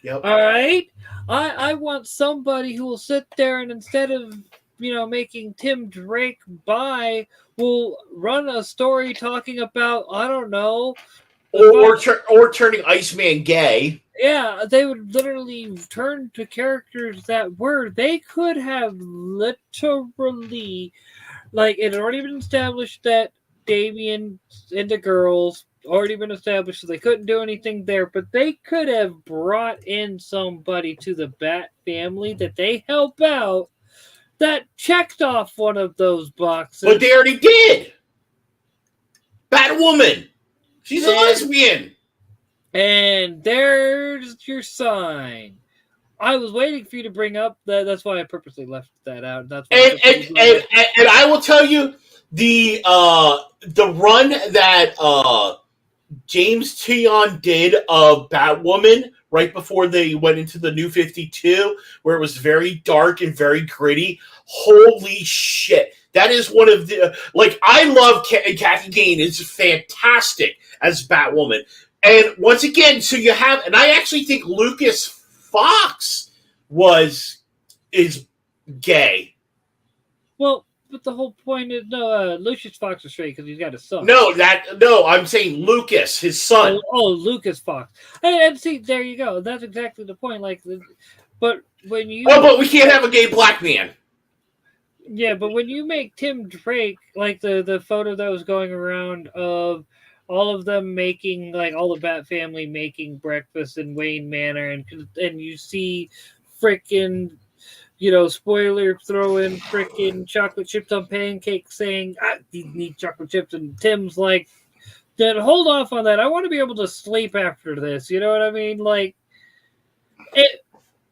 A: Yep.
B: All right? I want somebody who will sit there and instead of, you know, making Tim Drake bi, will run a story talking about, I don't know,
A: or turning Iceman gay.
B: Yeah, they would literally turn to characters that were, they could have literally, like, it had already been established that Damian into girls, already been established, so they couldn't do anything there, but they could have brought in somebody to the Bat family that they help out that checked off one of those boxes.
A: But they already did. Batwoman. She's a lesbian.
B: And there's your sign. I was waiting for you to bring up that. That's why I purposely left that out. That's why
A: and I will tell you the run that James Tynion did of Batwoman right before they went into the New 52, where it was very dark and very gritty. Holy shit. That is one of the, like, I love Kathy Kane is fantastic as Batwoman. And once again, so you have, and I actually think Lucas Fox is gay.
B: Well, but the whole point is, no, Lucius Fox is straight because he's got a son.
A: No, I'm saying Lucas, his son.
B: Oh, Lucas Fox. And see, there you go. That's exactly the point. Like, but when you,
A: but we can't have a gay black man.
B: Yeah, but when you make Tim Drake, like the photo that was going around of all of them making, like all the Bat family making breakfast in Wayne Manor, and you see frickin', you know, spoiler, throw in frickin' chocolate chips on pancakes saying, you need chocolate chips, and Tim's like, then hold off on that. I want to be able to sleep after this. You know what I mean? Like, it.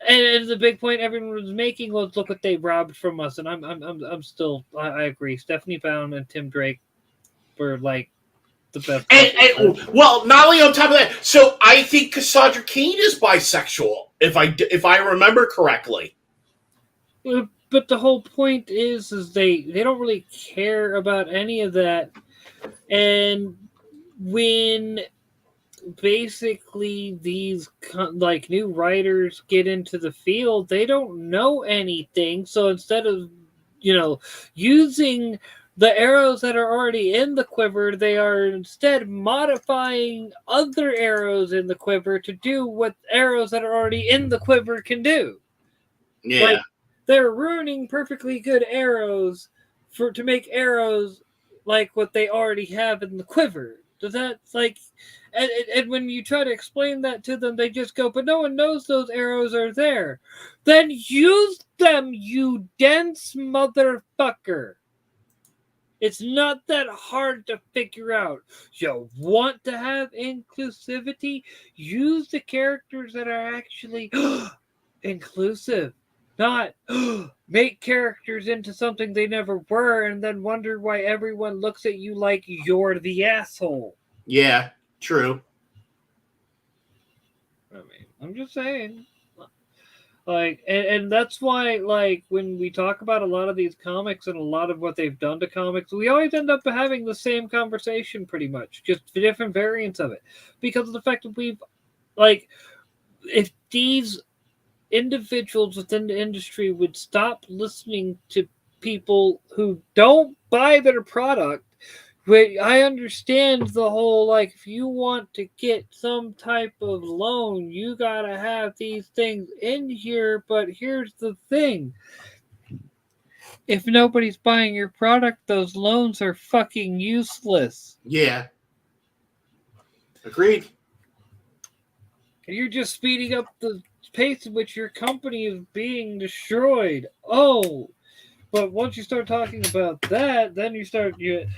B: And the big point everyone was making was, look what they robbed from us. And I'm still, I agree. Stephanie Pound and Tim Drake were like the best.
A: And well, not only on top of that, so I think Cassandra Cain is bisexual, if I remember correctly.
B: But the whole point is they don't really care about any of that. And when basically these like new writers get into the field, they don't know anything, so instead of, you know, using the arrows that are already in the quiver, they are instead modifying other arrows in the quiver to do what arrows that are already in the quiver can do.
A: Yeah,
B: like, they're ruining perfectly good arrows to make arrows like what they already have in the quiver. Does that, like, and when you try to explain that to them, they just go, but no one knows those arrows are there. Then use them, you dense motherfucker. It's not that hard to figure out. You want to have inclusivity? Use the characters that are actually inclusive. Not make characters into something they never were and then wonder why everyone looks at you like you're the asshole.
A: Yeah, true.
B: I mean, I'm just saying. Like, and that's why, like, when we talk about a lot of these comics and a lot of what they've done to comics, we always end up having the same conversation pretty much, just different variants of it. Because of the fact that we've, like, if these individuals within the industry would stop listening to people who don't buy their product. But I understand the whole, like, if you want to get some type of loan, you gotta have these things in here. But here's the thing: if nobody's buying your product, those loans are fucking useless.
A: Yeah. Agreed.
B: You're just speeding up the pace at which your company is being destroyed. Oh, but once you start talking about that, then you start you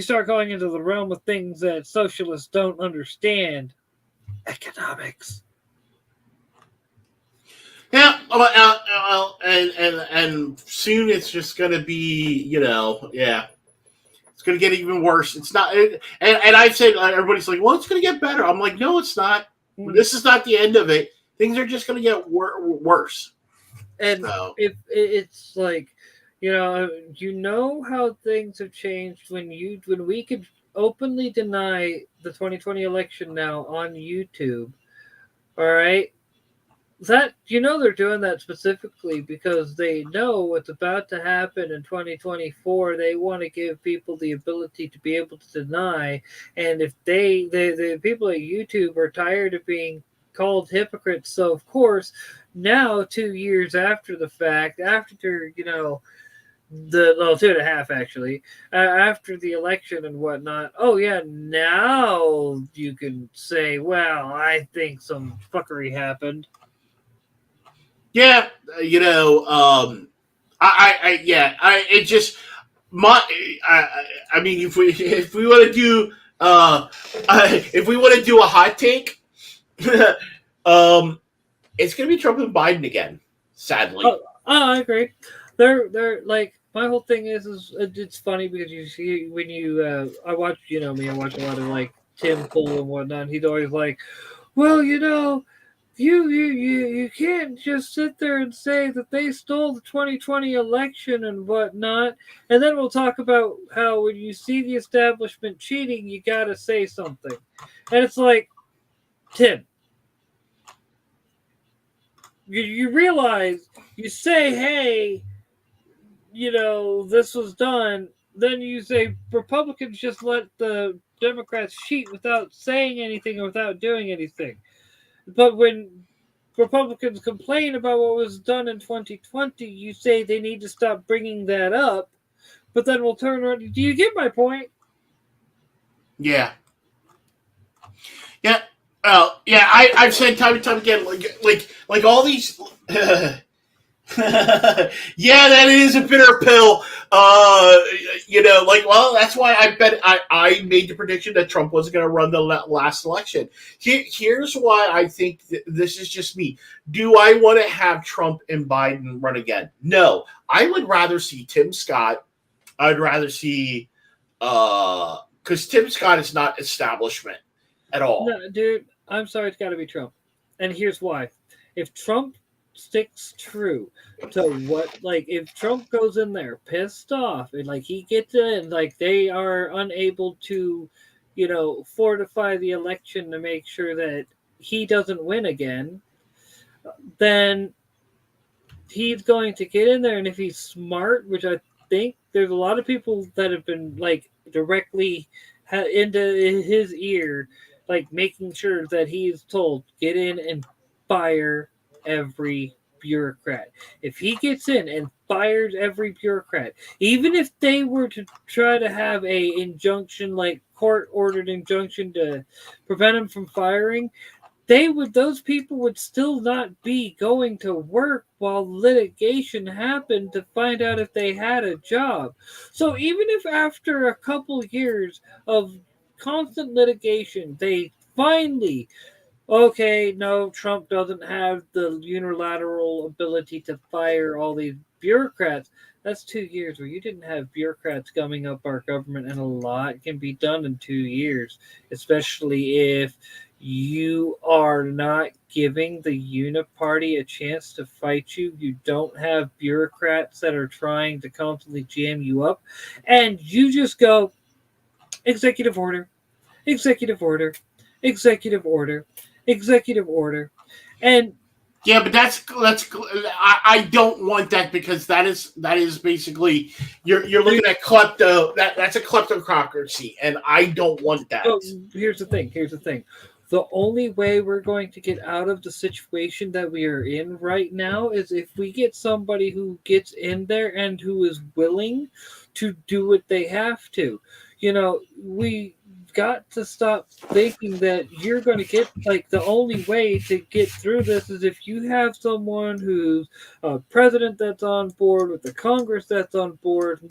B: start going into the realm of things that socialists don't understand. Economics.
A: Yeah, and soon it's just gonna be, yeah, it's gonna get even worse. It's not, and I've said, everybody's like, well, it's gonna get better. I'm like, no, it's not. This is not the end of it. Things are just gonna get worse.
B: And
A: So.
B: if it's like, you know how things have changed when we could openly deny the 2020 election now on YouTube. All right, that they're doing that specifically because they know what's about to happen in 2024. They want to give people the ability to be able to deny, and if the people at YouTube are tired of being called hypocrites, so of course now 2 years after the fact, after 2.5 actually, after the election and whatnot. Oh yeah, now you can say, well, I think some fuckery happened.
A: Yeah, it just my, I mean, if we want to do, if we want to do a hot take, it's gonna be Trump and Biden again, sadly.
B: I agree. They're like, my whole thing is it's funny because you see when I watch, me, I watch a lot of like Tim Pool and whatnot. And he's always like, well, you can't just sit there and say that they stole the 2020 election and whatnot. And then we'll talk about how when you see the establishment cheating, you got to say something. And it's like, Tim, you realize, you say, hey, this was done. Then you say Republicans just let the Democrats cheat without saying anything or without doing anything. But when Republicans complain about what was done in 2020, you say they need to stop bringing that up. But then we'll turn around. Do you get my point?
A: Yeah. Yeah. Yeah. I've said time and time again, like all these. Yeah, that is a bitter pill. Well, that's why I bet I made the prediction that Trump wasn't going to run the last election. Here's why I think this is just me. Do I want to have Trump and Biden run again? No, I would rather see Tim Scott. I'd rather see, because Tim Scott is not establishment at all.
B: No, dude, I'm sorry, it's got to be Trump, and here's why. If Trump sticks true to what, like, if Trump goes in there pissed off and like he gets in, like they are unable to, fortify the election to make sure that he doesn't win again, then he's going to get in there, and if he's smart, which I think there's a lot of people that have been like directly into his ear, like making sure that he's told, get in and fire every bureaucrat. If he gets in and fires every bureaucrat, even if they were to try to have a injunction, like court ordered injunction to prevent him from firing, those people would still not be going to work while litigation happened to find out if they had a job. So even if after a couple years of constant litigation, they finally, okay, no, Trump doesn't have the unilateral ability to fire all these bureaucrats. That's 2 years where you didn't have bureaucrats gumming up our government, and a lot can be done in 2 years, especially if you are not giving the uniparty a chance to fight you. You don't have bureaucrats that are trying to constantly jam you up, and you just go, executive order, executive order, executive order, executive order. And
A: Yeah, but I don't want that because that is basically you're looking at that's a kleptocracy, and I don't want that.
B: So here's the thing. Here's the thing. The only way we're going to get out of the situation that we are in right now is if we get somebody who gets in there and who is willing to do what they have to. We got to stop thinking that you're going to get, like, the only way to get through this is if you have someone who's a president that's on board with the Congress that's on board.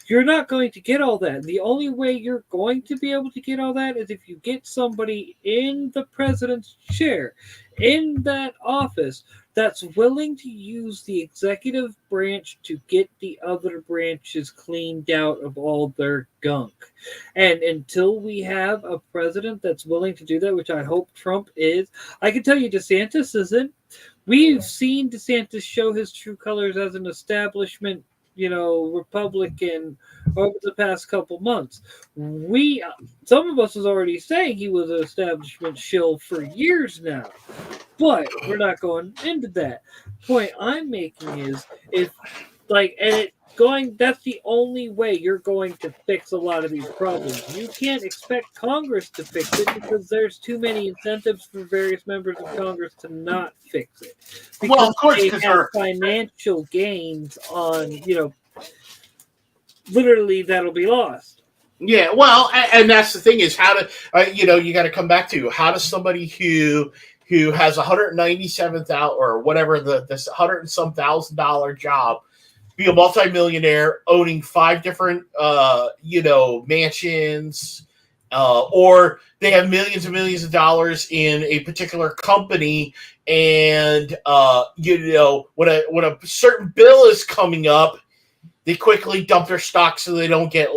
B: You're not going to get all that. The only way you're going to be able to get all that is if you get somebody in the president's chair, in that office, that's willing to use the executive branch to get the other branches cleaned out of all their gunk. And until we have a president that's willing to do that, which I hope Trump is, I can tell you DeSantis isn't. We've seen DeSantis show his true colors as an establishment, Republican over the past couple months. Some of us was already saying he was an establishment shill for years now, but we're not going into that. Point I'm making is if like and it going that's the only way you're going to fix a lot of these problems. You can't expect Congress to fix it because there's too many incentives for various members of Congress to not fix it. Because
A: Well, of course,
B: they
A: because
B: have financial gains on, literally that'll be lost.
A: yeah, well, and that's the thing is how to you got to come back to how does somebody who has 197,000 or whatever this hundred and some $1,000 job be a multimillionaire owning 5 different mansions, or they have millions and millions of dollars in a particular company, and when a certain bill is coming up, they quickly dump their stock so they don't get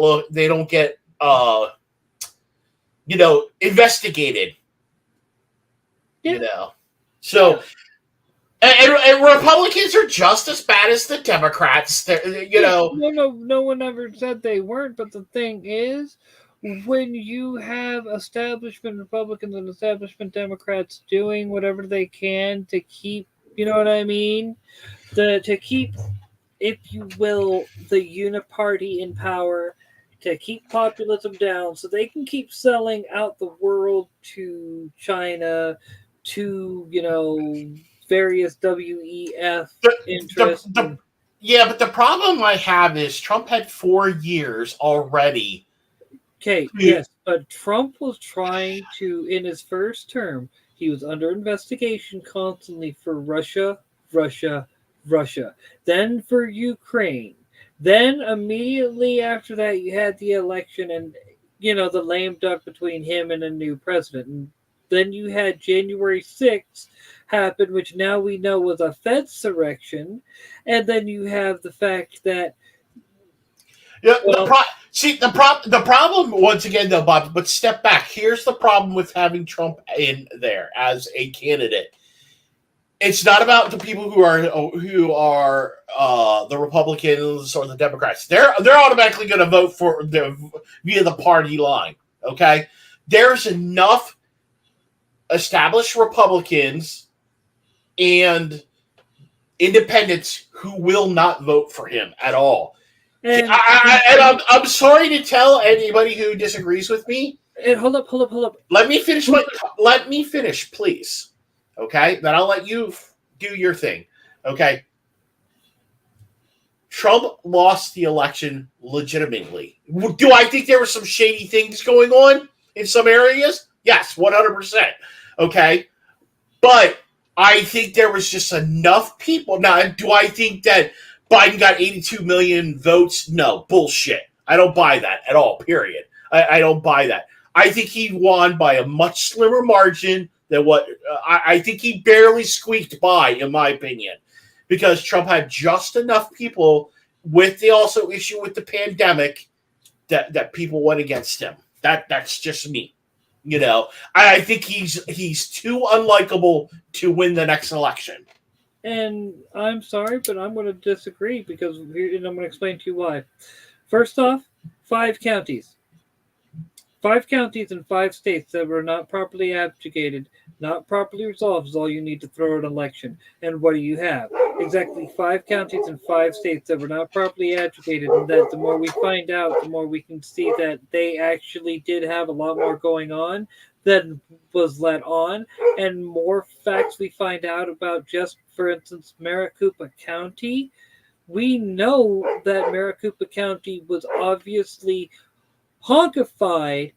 A: investigated.
B: Yeah.
A: So. And Republicans are just as bad as the Democrats.
B: No one ever said they weren't. But the thing is, when you have establishment Republicans and establishment Democrats doing whatever they can to keep, you know what I mean, to keep, if you will, the uniparty in power, to keep populism down, so they can keep selling out the world to China, to various WEF interests.
A: Yeah, but the problem I have is Trump had 4 years already.
B: Okay, yes, but Trump was trying to, in his first term, he was under investigation constantly for Russia, Russia, Russia. Then for Ukraine. Then immediately after that, you had the election and, the lame duck between him and a new president. And then you had January 6th happen, which now we know was a Fedsurrection. And then you have the fact that
A: the problem once again though, Bob, but step back. Here's the problem with having Trump in there as a candidate. It's not about the people who are the Republicans or the Democrats. They're automatically going to vote via the party line. Okay, there's enough established Republicans and independents who will not vote for him at all. And I'm sorry to tell anybody who disagrees with me.
B: And hold up.
A: Let me finish, please. Okay? Then I'll let you do your thing. Okay? Trump lost the election legitimately. Do I think there were some shady things going on in some areas? Yes, 100%. Okay? But I think there was just enough people. Now, do I think that Biden got 82 million votes? No, bullshit. I don't buy that at all, period. I don't buy that. I think he won by a much slimmer margin than what I think he barely squeaked by, in my opinion, because Trump had just enough people with the also issue with the pandemic that people went against him. That's just me. I think he's too unlikable to win the next election.
B: And I'm sorry, but I'm going to disagree because and I'm going to explain to you why. First off, 5 counties. 5 counties in 5 states that were not properly abjugated, not properly resolved is all you need to throw an election. And what do you have? Exactly 5 counties in 5 states that were not properly abjugated, and that the more we find out, the more we can see that they actually did have a lot more going on than was let on, and more facts we find out about just, for instance, Maricopa County. We know that Maricopa County was obviously honkified,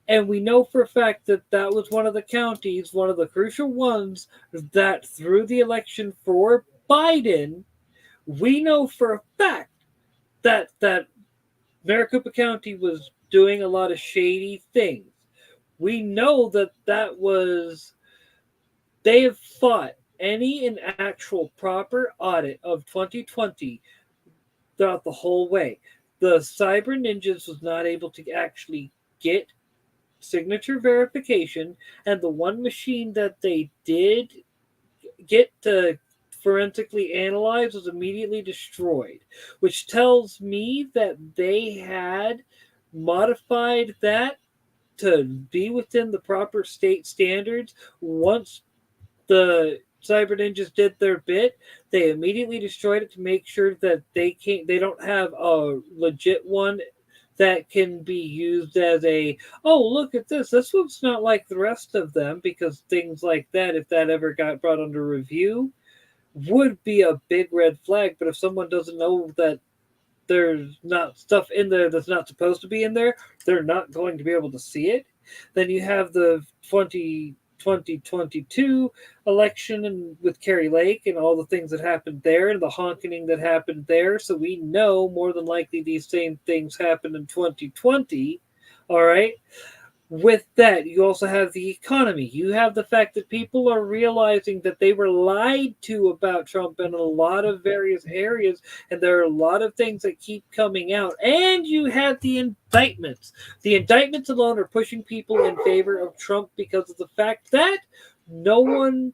B: and we know for a fact that that was one of the counties, one of the crucial ones that through the election for Biden, we know for a fact that Maricopa County was doing a lot of shady things. We know that that was they have fought any and actual proper audit of 2020 throughout the whole way. The Cyber Ninjas was not able to actually get signature verification, and the one machine that they did get to forensically analyze was immediately destroyed, which tells me that they had modified that to be within the proper state standards. Once the Cyber Ninjas did their bit, they immediately destroyed it to make sure that they don't have a legit one that can be used as a, oh, look at this one's not like the rest of them, because things like that, if that ever got brought under review, would be a big red flag. But if someone doesn't know that there's not stuff in there that's not supposed to be in there, they're not going to be able to see it. Then you have the 2022 election and with Kerry Lake and all the things that happened there and the honking that happened there. So we know more than likely these same things happened in 2020. All right. With that, you also have the economy. You have the fact that people are realizing that they were lied to about Trump in a lot of various areas, and there are a lot of things that keep coming out. And you have the indictments. The indictments alone are pushing people in favor of Trump because of the fact that no one.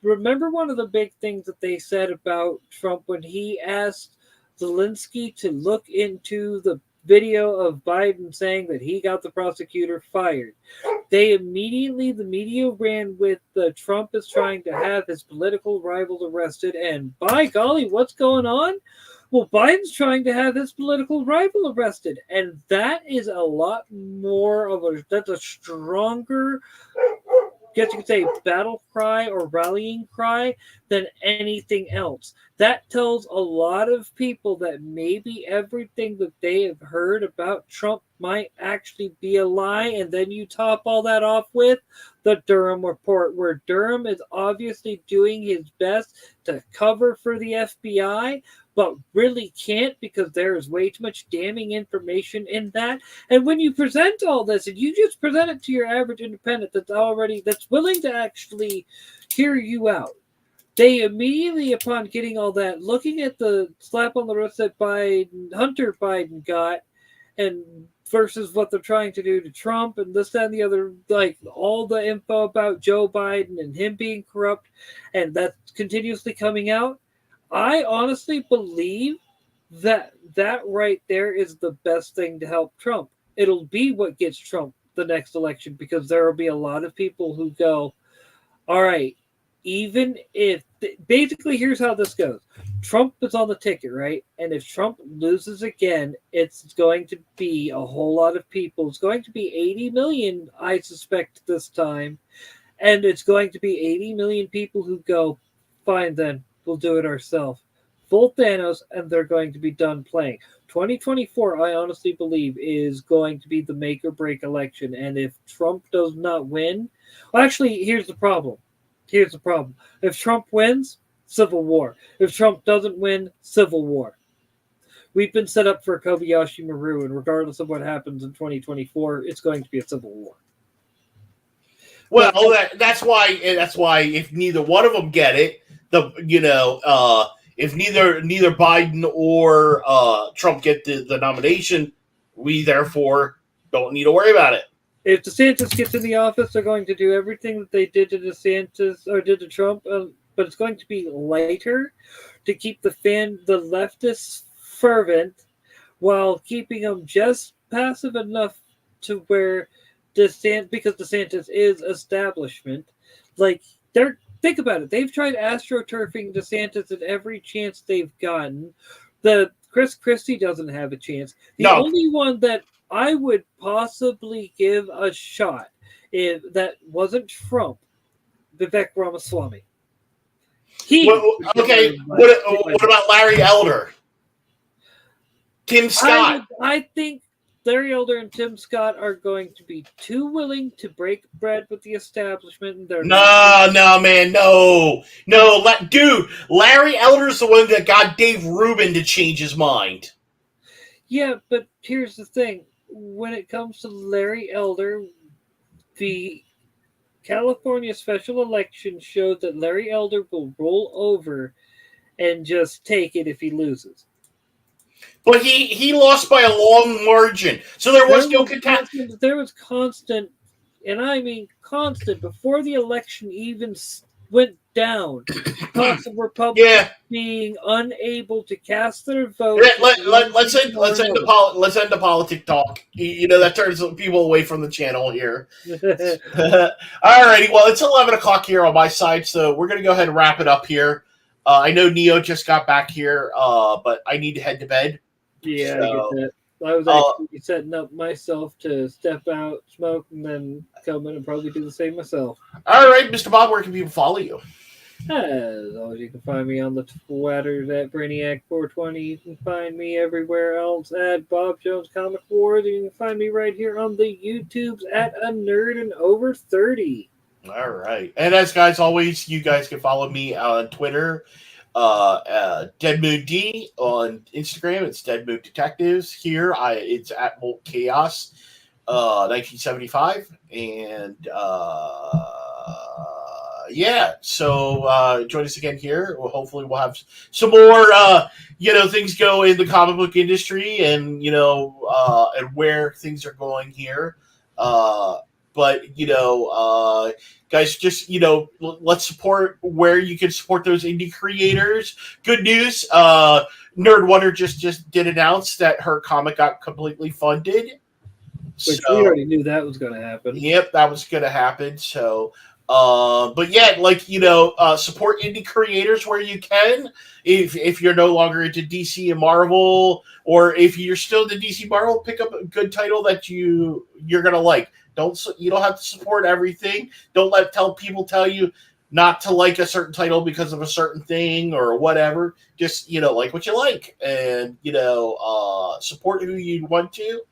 B: Remember one of the big things that they said about Trump when he asked Zelensky to look into the video of Biden saying that he got the prosecutor fired. The media ran with Trump is trying to have his political rivals arrested, and by golly, what's going on? Well, Biden's trying to have his political rival arrested, and that is a lot more of that's a stronger, guess you could say, battle cry or rallying cry than anything else. That tells a lot of people that maybe everything that they have heard about Trump might actually be a lie. And then you top all that off with the Durham report, where Durham is obviously doing his best to cover for the FBI, but really can't, because there is way too much damning information in that. And when you present all this, and you just present it to your average independent that's willing to actually hear you out, they immediately, upon getting all that, looking at the slap on the wrist that Hunter Biden got, and versus what they're trying to do to Trump and this, that, and the other, like all the info about Joe Biden and him being corrupt, and that's continuously coming out, I honestly believe that right there is the best thing to help Trump. It'll be what gets Trump the next election, because there will be a lot of people who go, all right, even if basically here's how this goes. Trump is on the ticket, right? And if Trump loses again, it's going to be a whole lot of people. It's going to be 80 million, I suspect, this time. And it's going to be 80 million people who go, fine then, we'll do it ourselves. Full Thanos, and they're going to be done playing. 2024, I honestly believe, is going to be the make or break election. And if Trump does not win, well, actually, here's the problem. If Trump wins, civil war. If Trump doesn't win, civil war. We've been set up for Kobayashi Maru, and regardless of what happens in 2024, it's going to be a civil war.
A: Well, that's why if neither one of them get it, if neither Biden or Trump get the nomination, we therefore don't need to worry about it.
B: If DeSantis gets in the office, they're going to do everything that they did to DeSantis or did to Trump, but it's going to be lighter to keep the leftists fervent while keeping them just passive enough to where because DeSantis is establishment. Like they're think about it. They've tried astroturfing DeSantis at every chance they've gotten. The Chris Christie doesn't have a chance. The
A: No.
B: only one that I would possibly give a shot if that wasn't Trump, Vivek Ramaswamy.
A: Okay. What about Larry Elder? Tim Scott?
B: I think Larry Elder and Tim Scott are going to be too willing to break bread with the establishment. And they're
A: No, man, no. Dude, Larry Elder's the one that got Dave Rubin to change his mind.
B: Yeah, but here's the thing. When it comes to Larry Elder, the California special election showed that Larry Elder will roll over and just take it if he loses.
A: But he lost by a long margin. So there was no contest.
B: There was constant, and I mean constant, before the election even went down, talks of Republicans being unable to cast their vote.
A: Let's end the politic talk. You know, that turns people away from the channel here. Alrighty, well, it's 11 o'clock here on my side, so we're going to go ahead and wrap it up here. I know Neo just got back here, but I need to head to bed.
B: Yeah, so, I get that. I was actually setting up myself to step out, smoke, and then come in and probably do the same myself.
A: All right, Mr. Bob, where can people follow you?
B: As always, you can find me on the Twitters at Brainiac420. You can find me everywhere else at Bob Jones Comic Wars. You can find me right here on the YouTubes at A Nerd and Over 30.
A: All right. And as guys always, you guys can follow me on Twitter, Dead Moon D, on Instagram. It's Dead Moon Detectives. Here, it's at Molt Chaos 1975. And yeah, so join us again here. Hopefully we'll have some more things go in the comic book industry and and where things are going here. But guys, just let's support where you can support those indie creators. Good news, Nerd Wonder just did announce that her comic got completely funded.
B: Which we already knew that was going to happen.
A: Yep, that was going to happen. So, but yeah, support indie creators where you can. If you're no longer into DC and Marvel, or if you're still into DC Marvel, pick up a good title that you're gonna like. You don't have to support everything. Don't tell people you not to like a certain title because of a certain thing or whatever. Just like what you like, and support who you want to.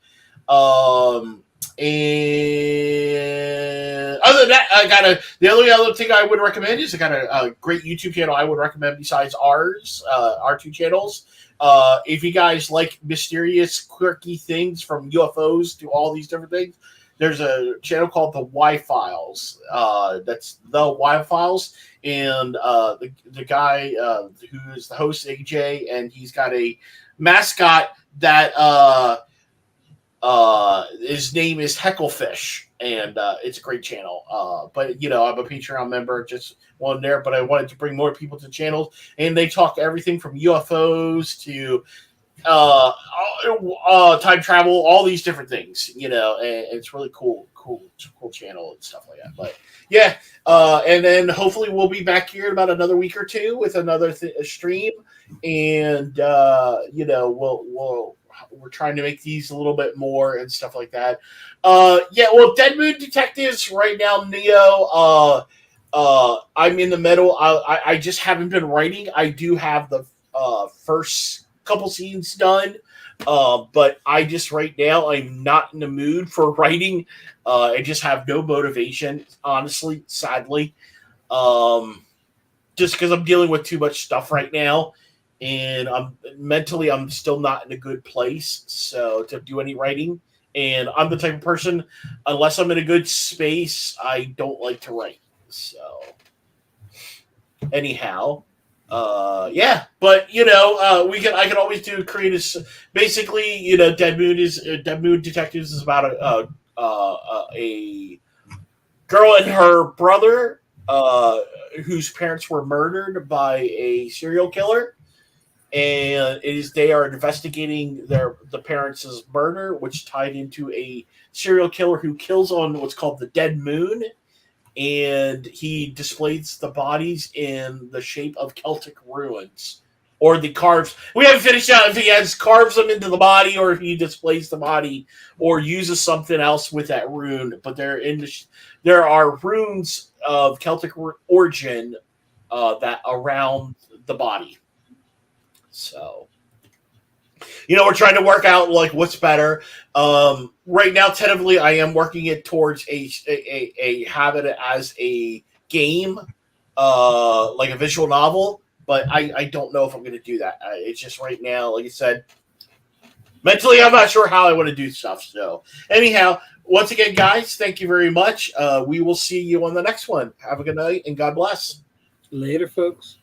A: And other than that, the only other thing I would recommend is I got a great YouTube channel I would recommend besides ours, our two channels. If you guys like mysterious, quirky things from UFOs to all these different things, there's a channel called the Y Files. That's the Y Files, and the guy who is the host, AJ, and he's got a mascot that his name is Hecklefish, and it's a great channel. But I'm a Patreon member, just one there. But I wanted to bring more people to the channel, and they talk everything from UFOs to time travel, all these different things. And it's really cool channel and stuff like that. But yeah, and then hopefully we'll be back here in about another week or two with another stream, and we're trying to make these a little bit more and stuff like that. Dead Moon Detectives right now, Neo. I'm in the middle. I just haven't been writing. I do have the first couple scenes done, but right now I'm not in the mood for writing. I just have no motivation, honestly, sadly. Just because I'm dealing with too much stuff right now. And I'm still not in a good place, so to do any writing. And I'm the type of person, unless I'm in a good space, I don't like to write. So, anyhow, yeah. But I can always do creative. Basically, Dead Moon Detectives is about a girl and her brother, whose parents were murdered by a serial killer. and they are investigating the parents' murder, which tied into a serial killer who kills on what's called the Dead Moon, and he displays the bodies in the shape of Celtic ruins. Or the carves. We haven't finished out if he carves them into the body, or if he displays the body, or uses something else with that rune. But there are runes of Celtic origin that around the body. So, we're trying to work out like what's better. Right now, tentatively, I am working it towards a have it as a game, like a visual novel. But I don't know if I'm going to do that. It's just right now, like I said, mentally, I'm not sure how I want to do stuff. So, anyhow, once again, guys, thank you very much. We will see you on the next one. Have a good night and God bless.
B: Later, folks.